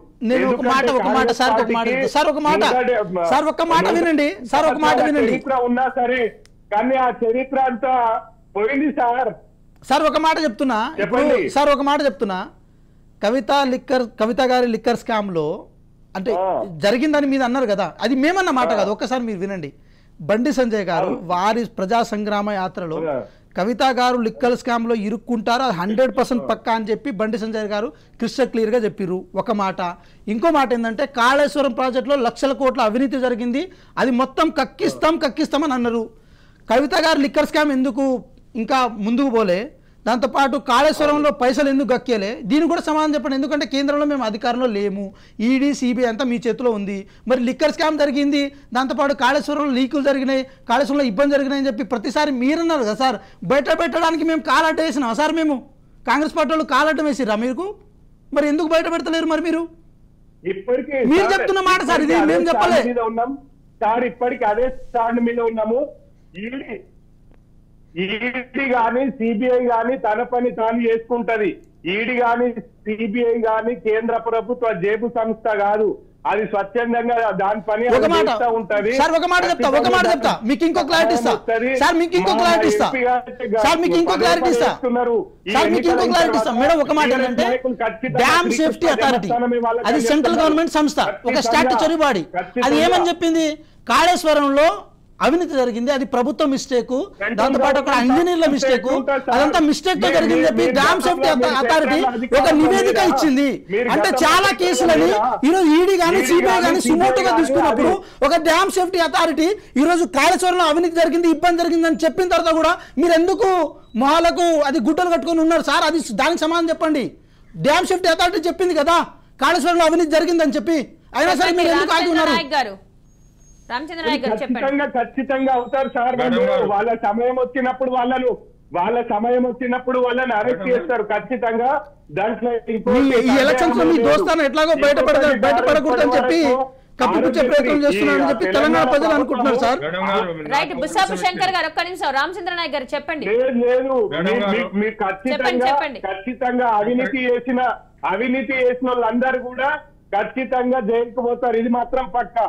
చరిత్ర ఉన్నా సరే కానీ ఆ చరిత్ర అంతా పోయింది సార్. సార్ ఒక మాట చెప్తున్నా, కవిత గారి లిక్కర్ స్కామ్లో అంటే జరిగిందని మీరు అన్నారు కదా, అది మేమన్న మాట కాదు, ఒక్కసారి మీరు వినండి. బండి సంజయ్ గారు వారి ప్రజా సంగ్రామ యాత్రలో కవిత గారు లిక్కర్ స్కామ్లో ఇరుక్కుంటారు, అది 100% పక్కా అని చెప్పి బండి సంజయ్ గారు క్రిస్టల్ క్లియర్గా చెప్పిర్రు ఒక మాట. ఇంకో మాట ఏంటంటే కాళేశ్వరం ప్రాజెక్టులో లక్షల కోట్ల అవినీతి జరిగింది, అది మొత్తం కక్కిస్తామని అన్నారు. కవిత గారు లిక్కర్ స్కామ్ ఎందుకు ఇంకా ముందుకు పోలే, దాంతోపాటు కాళేశ్వరంలో పైసలు ఎందుకు గక్కేలే, దీనికి కూడా సమాధానం చెప్పండి. ఎందుకంటే కేంద్రంలో మేము అధికారంలో లేము, ఈడీ సిబిఐ అంతా మీ చేతిలో ఉంది. మరి లిక్కర్ స్కామ్ జరిగింది, దాంతోపాటు కాళేశ్వరంలో లీకులు జరిగినాయి, కాళేశ్వరంలో ఇబ్బంది జరిగినాయి అని చెప్పి ప్రతిసారి మీరన్నారు కదా సార్. బయట పెట్టడానికి మేము కాలడ్డ వేసినాం సార్, మేము కాంగ్రెస్ పార్టీ వాళ్ళు కాలడ్డం వేసిర్రా మీకు? మరి ఎందుకు బయట పెడతలేరు మరి మీరు? మీరు చెప్తున్న మాట సార్, ఇది మేము చెప్పలే సార్. ఇప్పటికీ అదే స్టాండ్ మీద ఉన్నాము. ఈడీ గాని సిబిఐ గాని తన పని తాను చేసుకుంటది. ఈడీ గాని సిబిఐ గాని కేంద్ర ప్రభుత్వ జేబు సంస్థ కాదు, అది స్వచ్ఛందంగా దాని పని ఉంటది. సార్ ఒక మాట చెప్తా మీకు ఇంకో క్లారిటీ ఇస్తా సార్, మీకు ఇంకో క్లారిటీ ఇస్తా మేడం. ఒక మాట ఏంటంటే డ్యామ్ సేఫ్టీ అథారిటీ అది సెంట్రల్ గవర్నమెంట్ సంస్థ, ఒక స్టాట్యూటరీ బాడీ. అది ఏమని చెప్పింది, కాళేశ్వరంలో అవినీతి జరిగింది, అది ప్రభుత్వ మిస్టేక్, దాంతోపాటు అక్కడ ఇంజనీర్ల మిస్టేక్, అదంతా మిస్టేక్ తో జరిగింది చెప్పి డ్యామ్ సేఫ్టీ అథారిటీ ఒక నివేదిక ఇచ్చింది. అంటే చాలా కేసులని ఈరోజు ఈడీ గానీ సిబిఐ గానీ సుమోటోగా తీసుకున్నప్పుడు ఒక డ్యామ్ సేఫ్టీ అథారిటీ ఈరోజు కాళేశ్వరంలో అవినీతి జరిగింది, ఇబ్బంది జరిగిందని చెప్పిన తర్వాత కూడా మీరు ఎందుకు మొహాలకు అది గుడ్డలు కట్టుకొని ఉన్నారు సార్? అది దానికి సమాధానం చెప్పండి. డ్యామ్ సేఫ్టీ అథారిటీ చెప్పింది కదా కాళేశ్వరంలో అవినీతి జరిగిందని చెప్పి, అయినా సరే మీరు ఎందుకు ఆగి ఉన్నారు? ఖచ్చితంగా అవుతారు సార్. వాళ్ళ సమయం వచ్చినప్పుడు వాళ్ళని అరెస్ట్ చేస్తారు ఖచ్చితంగా. దాంట్లో ఈ ఎలక్షన్స్ లో మీ దోస్తాను ఎట్లాగో బయటపడకూడదని చెప్పి కప్పిపుచ్చే ప్రయత్నం చేస్తున్నారని చెప్పి తెలంగాణ ప్రజలు అనుకుంటున్నారు సార్. రైట్, బుస్సాపు శంకర్ గారు ఒక్క నిమిషం, రామచంద్ర నాయక్ గారు చెప్పండి. లేదు మీరు ఖచ్చితంగా అవినీతి చేసిన వాళ్ళందరూ కూడా ఖచ్చితంగా జైలుకు పోతారు, ఇది మాత్రం పక్కా.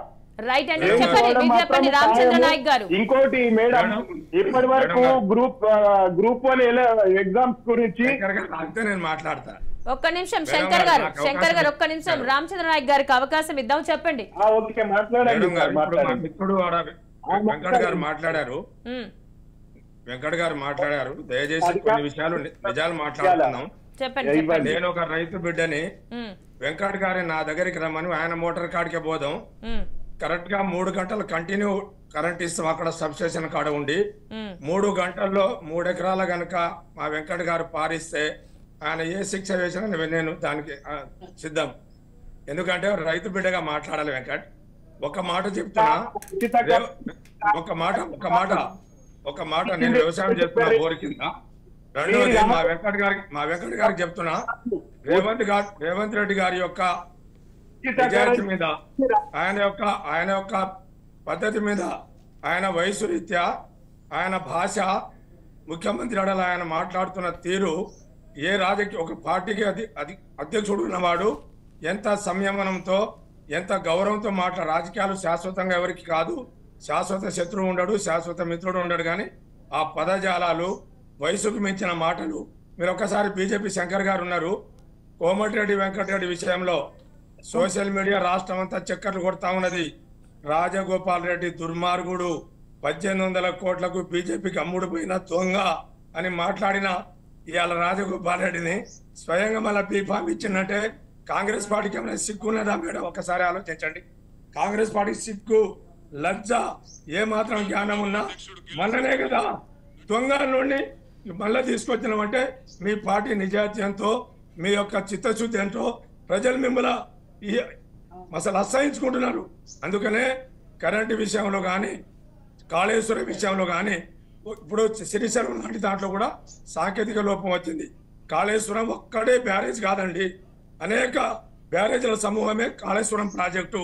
రైట్ అండి, చెప్పండి రామచంద్ర నాయక్ గారు. ఇంకోటి మేడం, ఇప్పటి వరకు గ్రూప్ 1 ఎగ్జామ్స్ గురించి నేను మాట్లాడతా. ఒక్క నిమిషం శంకర్ గారు ఒక్క నిమిషం, రామచంద్ర నాయక్ గారికి అవకాశం ఇద్దాం, చెప్పండి. ఓకే మాట్లాడండి. మిత్రుడు వెంకట్ గారు మాట్లాడారు, దయచేసి కొన్ని విషయాలు నిజాలు మాట్లాడుతున్నాం. చెప్పండి. నేను ఒక రైతు బిడ్డని, వెంకట్ గారి నా దగ్గరికి రమ్మని ఆయన మోటార్ కాడికే పోదాం, కరెక్ట్ గా 3 గంటలు కంటిన్యూ కరెంట్ ఇస్తాం అక్కడ సబ్ స్టేషన్ కాడ ఉండి. 3 గంటల్లో 3 ఎకరాల గనక మా వెంకట్ గారు పారిస్తే ఆయన ఏ శిక్ష వేసినా నేను దానికి సిద్ధం. ఎందుకంటే రైతు బిడ్డగా మాట్లాడాలి వెంకట్. ఒక మాట చెప్తున్నా, ఒక మాట నేను వ్యవసాయం చేస్తున్నా బోర్ కింద. రెండోది మా వెంకట్ గారికి చెప్తున్నా, రేవంత్ రెడ్డి గారి యొక్క నిజాయితీ మీద, ఆయన యొక్క పద్ధతి మీద, ఆయన వయసు రీత్యా, ఆయన భాష, ముఖ్యమంత్రి అడల ఆయన మాట్లాడుతున్న తీరు, ఏ రాజకీయ ఒక పార్టీకి అధ్యక్షుడు ఉన్నవాడు ఎంత సంయమనంతో ఎంత గౌరవంతో రాజకీయాలు శాశ్వతంగా ఎవరికి కాదు, శాశ్వత శత్రువు ఉండడు, శాశ్వత మిత్రుడు ఉండడు. కానీ ఆ పదజాలాలు, వయసుకు మించిన మాటలు, మీరు ఒక్కసారి బీజేపీ శంకర్ గారు ఉన్నారు, కోమటిరెడ్డి వెంకటరెడ్డి విషయంలో సోషల్ మీడియా రాష్ట్రం అంతా చక్కర్లు కొడతా ఉన్నది. రాజగోపాల్ రెడ్డి దుర్మార్గుడు, 1800 కోట్లకు బీజేపీకి అమ్ముడు పోయిన దొంగ అని మాట్లాడిన ఇవాళ రాజగోపాల్ రెడ్డిని స్వయంగా మళ్ళీ బీఫామ్ ఇచ్చిందంటే కాంగ్రెస్ పార్టీకి ఏమైనా సిగ్గు ఉన్నదా మేడం? ఒక్కసారి ఆలోచించండి. కాంగ్రెస్ పార్టీ సిగ్గు, లజ్జ, ఏ మాత్రం జ్ఞానం ఉన్నా మళ్ళనే కదా దొంగ నుండి మళ్ళీ తీసుకొచ్చినామంటే మీ పార్టీ నిజాయితీ ఎంతో, మీ యొక్క చిత్తశుద్ధి ఏంటో ప్రజలు మిమ్మల్ని అసలు అసహించుకుంటున్నారు. అందుకనే కరెంటు విషయంలో కానీ, కాళేశ్వరం విషయంలో కానీ, ఇప్పుడు శ్రీశైలం లాంటి దాంట్లో కూడా సాంకేతిక లోపం వచ్చింది. కాళేశ్వరం ఒక్కడే బ్యారేజ్ కాదండి, అనేక బ్యారేజ్ల సమూహమే కాళేశ్వరం ప్రాజెక్టు.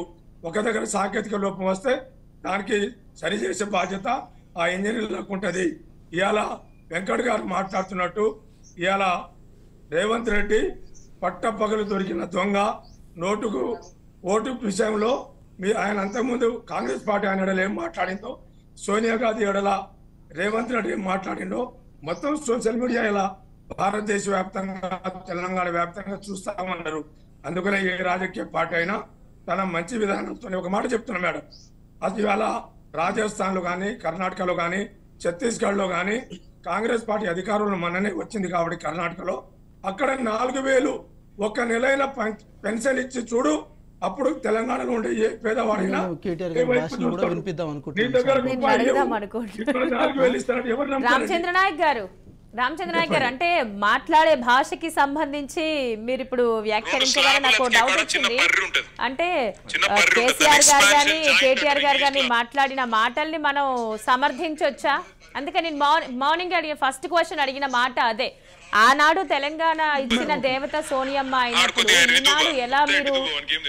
ఒక దగ్గర సాంకేతిక లోపం వస్తే దానికి సరిచేసే బాధ్యత ఆ ఇంజనీర్లకు ఉంటుంది. ఇవాళ వెంకట్ గారు మాట్లాడుతున్నట్టు ఇవాళ రేవంత్ రెడ్డి పట్టపగలు దొరికిన దొంగ, ఓటు విషయంలో ఆయన అంతకుముందు కాంగ్రెస్ పార్టీ ఆయన ఎడల ఏం మాట్లాడిందో, సోనియా గాంధీ ఎడల రేవంత్ రెడ్డి ఏం మాట్లాడిండో మొత్తం సోషల్ మీడియా ఇలా భారతదేశ వ్యాప్తంగా తెలంగాణ వ్యాప్తంగా చూస్తామన్నారు. అందుకనే ఏ రాజకీయ పార్టీ అయినా తన మంచి విధానంతో ఒక మాట చెప్తున్నా మేడం, అది ఇవాళ రాజస్థాన్లో కానీ కర్ణాటకలో కానీ ఛత్తీస్గఢ్లో కానీ కాంగ్రెస్ పార్టీ అధికారంలో మననే వచ్చింది కాబట్టి కర్ణాటకలో అక్కడ 4,000 ఒక్క నెలైన పెన్షన్ ఇచ్చి చూడు, అప్పుడు తెలంగాణలో ఉండే ఏ పేదవాడైనా రామచంద్ర నాయక్ గారు అంటే మాట్లాడే భాషకి సంబంధించి మీరు ఇప్పుడు వ్యాఖ్యానించగానే నాకు డౌట్ వచ్చింది. అంటే కేసీఆర్ గారు కానీ కేటీఆర్ గారు కానీ మాట్లాడిన మాటల్ని మనం సమర్థించొచ్చా? అందుకే నేను మార్నింగ్ అడిగిన ఫస్ట్ క్వశ్చన్ అడిగిన మాట అదే. ఆనాడు తెలంగాణ ఇచ్చిన దేవత సోనియమ్మ అయినప్పుడు ఈనాడు ఎలా మీరు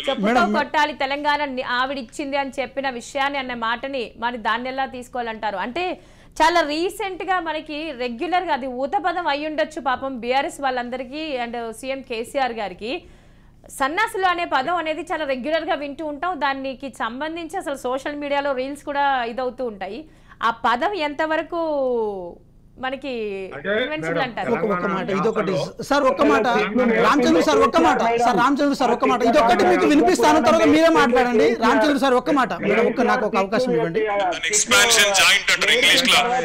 చెప్పుతో కొట్టాలి తెలంగాణ ఆవిడిచ్చింది అని చెప్పిన విషయాన్ని అన్న మాటని మరి దాన్ని ఎలా తీసుకోవాలంటారు? అంటే చాలా రీసెంట్ గా మనకి రెగ్యులర్ గా అది ఊతపదం అయి ఉండొచ్చు పాపం బీఆర్ఎస్ వాళ్ళందరికీ అండ్ సీఎం కేసీఆర్ గారికి. సన్నాసులు అనే పదం అనేది చాలా రెగ్యులర్ గా వింటూ ఉంటాం. దానికి సంబంధించి అసలు సోషల్ మీడియాలో రీల్స్ కూడా ఇదవుతూ ఉంటాయి. ఆ పదం ఎంతవరకు మనకి ఒక్క మాట ఇదొకటి సార్, ఒక్క మాట రామచంద్ర సార్, ఒక్క మాట సార్, రామచంద్ర సార్ ఒక్క మాట ఇదొకటి మీకు వినిపిస్తాను, తర్వాత మీరే మాట్లాడండి. రామచంద్ర సార్ ఒక్క మాట, నాకు ఒక అవకాశం ఇవ్వండి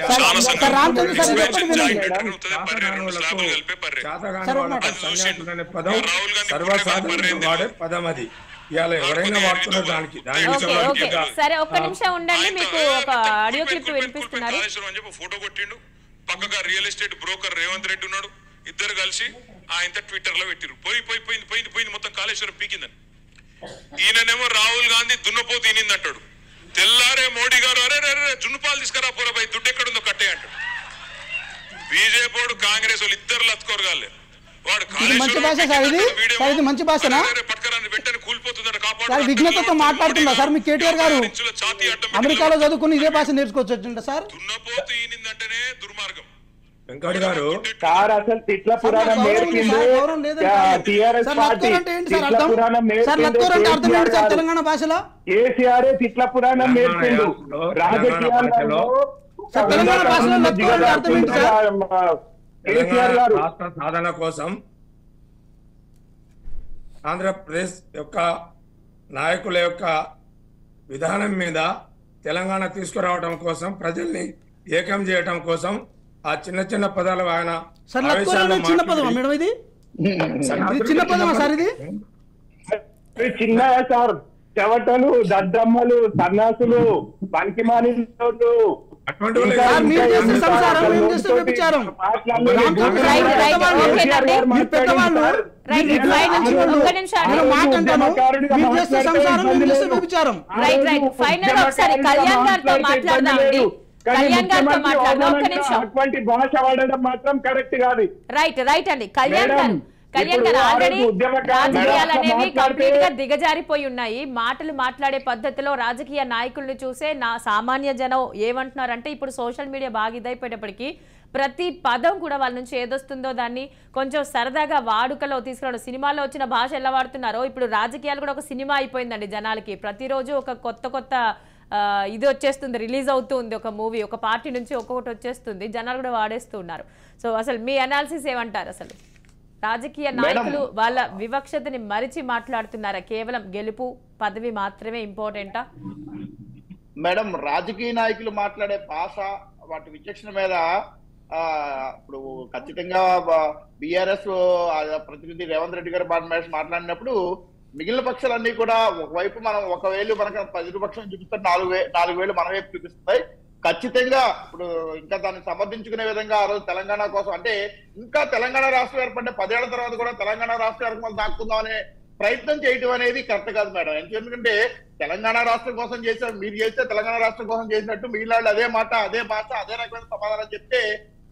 సార్. రామచంద్ర సార్ ఇదొకటి వినండి సరే. ఒక్క నిమిషం ఉండండి, మీకు ఒక ఆడియో క్లిప్ వినిపిస్తున్నారు. పక్కగా real estate broker Revanth Reddy ఉన్నాడు, ఇద్దరు కలిసి ఆయన ట్విట్టర్ లో పెట్టిరు పోయింది మొత్తం కాళేశ్వరం పీకిందని. ఈయననేమో రాహుల్ గాంధీ దున్నపోతు ఈనింది అంటాడు. తెల్లారే మోడీ గారు అరే జున్నుపాలు తీసుకురా పోరాబాయి దుడ్డు ఎక్కడుందో కట్టే అంటాడు. బీజేపీ కాంగ్రెస్ వాళ్ళు ఇద్దరు లత్కోరగాలే. వాడు విఘ్నతతో మాట్లాడుతున్నా సార్. మీ కేటీఆర్ గారు అమెరికాలో చదువుకుని ఇదే భాష నేర్చుకోవచ్చు సార్. దున్నపోతు ఈనిందంటేనే దుర్మార్గం. వెంకట్ గారు సార్ అసలు తిట్ల పురాణం నేర్పిండు టిఆర్ఎస్ పార్టీ. తిట్ల పురాణం నేర్పిండు తెలంగాణ భాషలో కేసీఆర్ తిట్ల పురాణం నేర్పిండు. రాజకీయాల్లో తెలంగాణ భాషలో రాష్ట్ర సాధన కోసం ఆంధ్రప్రదేశ్ యొక్క నాయకుల యొక్క విధానం మీద తెలంగాణ తీసుకురావడం కోసం, ప్రజల్ని ఏకం చేయడం కోసం ఆ చిన్న చిన్న పదాలు ఆయన చిన్న పదమా మేడం? ఇది చిన్న పదమా సార్? ఇది చిన్న సార్. చెవటలు, దద్దమ్మలు, సన్నాసులు, పనికిమాలి అటువంటి భాష వాడడం మాత్రం కరెక్ట్ కాదు. రైట్ అండి. కళ్యాణ్ గారు ఆల్రెడీ రాజకీయాలు అనేవి కంప్లీట్ గా దిగజారిపోయి ఉన్నాయి. మాటలు మాట్లాడే పద్ధతిలో రాజకీయ నాయకులను చూసే నా సామాన్య జనం ఏమంటున్నారంటే, ఇప్పుడు సోషల్ మీడియా బాగా ఇదైపోయేటప్పటికీ ప్రతి పదం కూడా వాళ్ళ నుంచి ఏదొస్తుందో దాన్ని కొంచెం సరదాగా వాడుకలో తీసుకురావడం. సినిమాలో వచ్చిన భాష ఎలా వాడుతున్నారో ఇప్పుడు రాజకీయాలు కూడా ఒక సినిమా అయిపోయిందండి జనాలకి. ప్రతిరోజు ఒక కొత్త ఇది వచ్చేస్తుంది, రిలీజ్ అవుతుంది ఒక మూవీ, ఒక పార్టీ నుంచి ఒక్కొక్కటి వచ్చేస్తుంది, జనాలు కూడా వాడేస్తూ ఉన్నారు. సో అసలు మీ అనాలిసిస్ ఏమంటారు? అసలు రాజకీయ నాయకులు వాళ్ళ వివక్షతని మరిచి మాట్లాడుతున్నారా? కేవలం గెలుపు పదవి మాత్రమే ఇంపార్టెంటా? మేడం, రాజకీయ నాయకులు మాట్లాడే భాష, వాటి విచక్షణ మీద ఇప్పుడు ఖచ్చితంగా బీఆర్ఎస్ ప్రతినిధి రేవంత్ రెడ్డి గారు మాట్లాడినప్పుడు మిగిలిన పక్షాలన్నీ కూడా ఒకవైపు మనం ఒకవేళ మనకు 10 పక్షం చూపిస్తారు, 4,000 మన వైపు చూపిస్తాయి. ఖచ్చితంగా ఇప్పుడు ఇంకా దాన్ని సమర్థించుకునే విధంగా ఆ రోజు తెలంగాణ కోసం, అంటే ఇంకా తెలంగాణ రాష్ట్రం ఏర్పడిన 10 ఏళ్ల తర్వాత కూడా తెలంగాణ రాష్ట్ర ఏర్పాటు దాక్కుందాం అనే ప్రయత్నం చేయటం అనేది కరెక్ట్ కాదు మేడం. ఎందుకంటే తెలంగాణ రాష్ట్రం కోసం చేశారు, మీరు చేస్తే తెలంగాణ రాష్ట్రం కోసం చేసినట్టు మిగిలిన అదే మాట, అదే భాష, అదే రకమైన సమాధానం చెప్తే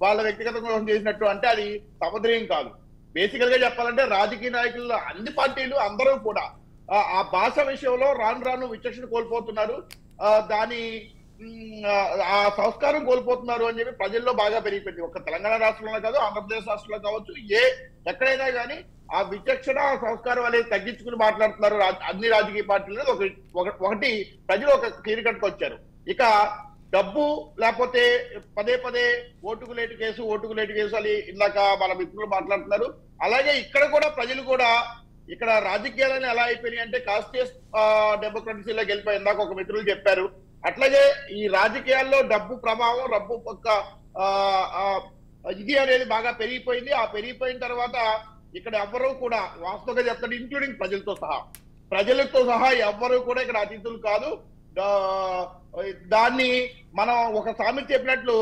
వాళ్ళ వ్యక్తిగత కోసం చేసినట్టు అంటే అది సమద్రీయం కాదు. బేసికల్ గా చెప్పాలంటే రాజకీయ నాయకులు అన్ని పార్టీలు అందరూ కూడా ఆ భాష విషయంలో రాను విచక్షణ కోల్పోతున్నారు, దాని ఆ సంస్కారం కోల్పోతున్నారు అని చెప్పి ప్రజల్లో బాగా పెరిగిపోయింది. ఒక తెలంగాణ రాష్ట్రంలో కాదు, ఆంధ్రప్రదేశ్ రాష్ట్రంలో కావచ్చు, ఎక్కడైనా కానీ ఆ విచక్షణ సంస్కారం అనేది తగ్గించుకుని మాట్లాడుతున్నారు అన్ని రాజకీయ పార్టీలు. ఒకటి ప్రజలు ఒక క్లియర్ కట్కి వచ్చారు. ఇక డబ్బు లేకపోతే పదే పదే ఓటుకు లేటు కేసు అని ఇందాక మన మిత్రులు మాట్లాడుతున్నారు. అలాగే ఇక్కడ కూడా ప్రజలు కూడా ఇక్కడ రాజకీయాలను ఎలా అయిపోయినాయి అంటే కాస్టేస్ డెమోక్రసీలో గెలిపోయి ఇందాక ఒక మిత్రులు చెప్పారు. అట్లాగే ఈ రాజకీయాల్లో డబ్బు ప్రభావం, డబ్బు ఒక ఇది అనేది బాగా పెరిగిపోయింది. ఆ పెరిగిపోయిన తర్వాత ఇక్కడ ఎవ్వరూ కూడా వాస్తవంగా చెప్తాడు, ఇంక్లూడింగ్ ప్రజలతో సహా ఎవ్వరూ కూడా ఇక్కడ అతిథులు కాదు. దాన్ని మనం ఒక సామెత చెప్పినట్లు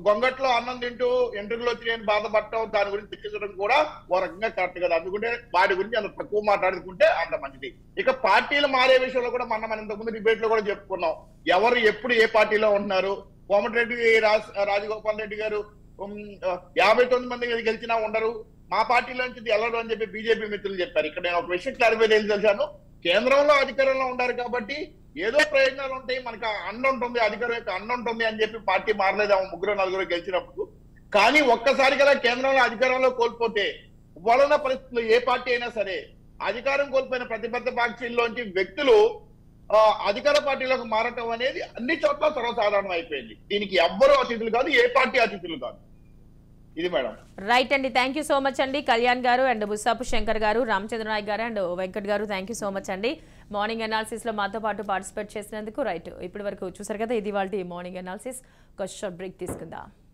గొంగట్లో అన్నం తింటూ ఎంట్రుకలో తిని బాధపడటం, దాని గురించి తెచ్చించడం కూడా ఓ రకంగా కరెక్ట్ కదా. అందుకుంటే వాటి గురించి అంత తక్కువ మాట్లాడుకుంటే అంత మంచిది. ఇక పార్టీలు మారే విషయంలో కూడా మనం ఇంతకుముందు డిబేట్ లో కూడా చెప్పుకున్నాం, ఎవరు ఎప్పుడు ఏ పార్టీలో ఉంటున్నారు. కోమటిరెడ్డి రాజగోపాల్ రెడ్డి గారు 59 మంది గెలిచినా ఉండరు, మా పార్టీలో నుంచి వెళ్ళరు అని చెప్పి బీజేపీ మిత్రులు చెప్పారు. ఇక్కడ నేను ఒక విషయం క్లారిఫై తెలిసాను, కేంద్రంలో అధికారంలో ఉండారు కాబట్టి ఏదో ప్రయోజనాలు ఉంటాయి, మనకు అండ ఉంటుంది, అధికారం యొక్క అండ ఉంటుంది అని చెప్పి పార్టీ మారలేదేమో 3-4 గెలిచినప్పుడు. కానీ ఒక్కసారి కదా కేంద్రంలో అధికారంలో కోల్పోతే వలన పరిస్థితుల్లో ఏ పార్టీ అయినా సరే అధికారం కోల్పోయిన ప్రతిపక్ష పార్టీల్లోంచి వ్యక్తులు అధికార పార్టీలోకి మారటం అనేది అన్ని చోట్ల సర్వసాధారణం అయిపోయింది. దీనికి ఎవ్వరూ అతిథులు కాదు, ఏ పార్టీ అతిథులు కాదు. ఇది మేడం. రైట్ అండి, థ్యాంక్ యూ సో మచ్ అండి. కళ్యాణ్ గారు అండ్ బుస్సాపు శంకర్ గారు, రామచంద్ర నాయక్ గారు అండ్ వెంకట్ గారు, థ్యాంక్ యూ సో మచ్ అండి. మార్నింగ్ అనాలిసిస్ లో మాతో పాటు పార్టిసిపేట్ చేసినందుకు. రైట్, ఇప్పటి వరకు చూసారు కదా, ఇది వాళ్ళ మార్నింగ్ అనాలిసిస్. ఒక షార్ట్ బ్రేక్ తీసుకుందాం.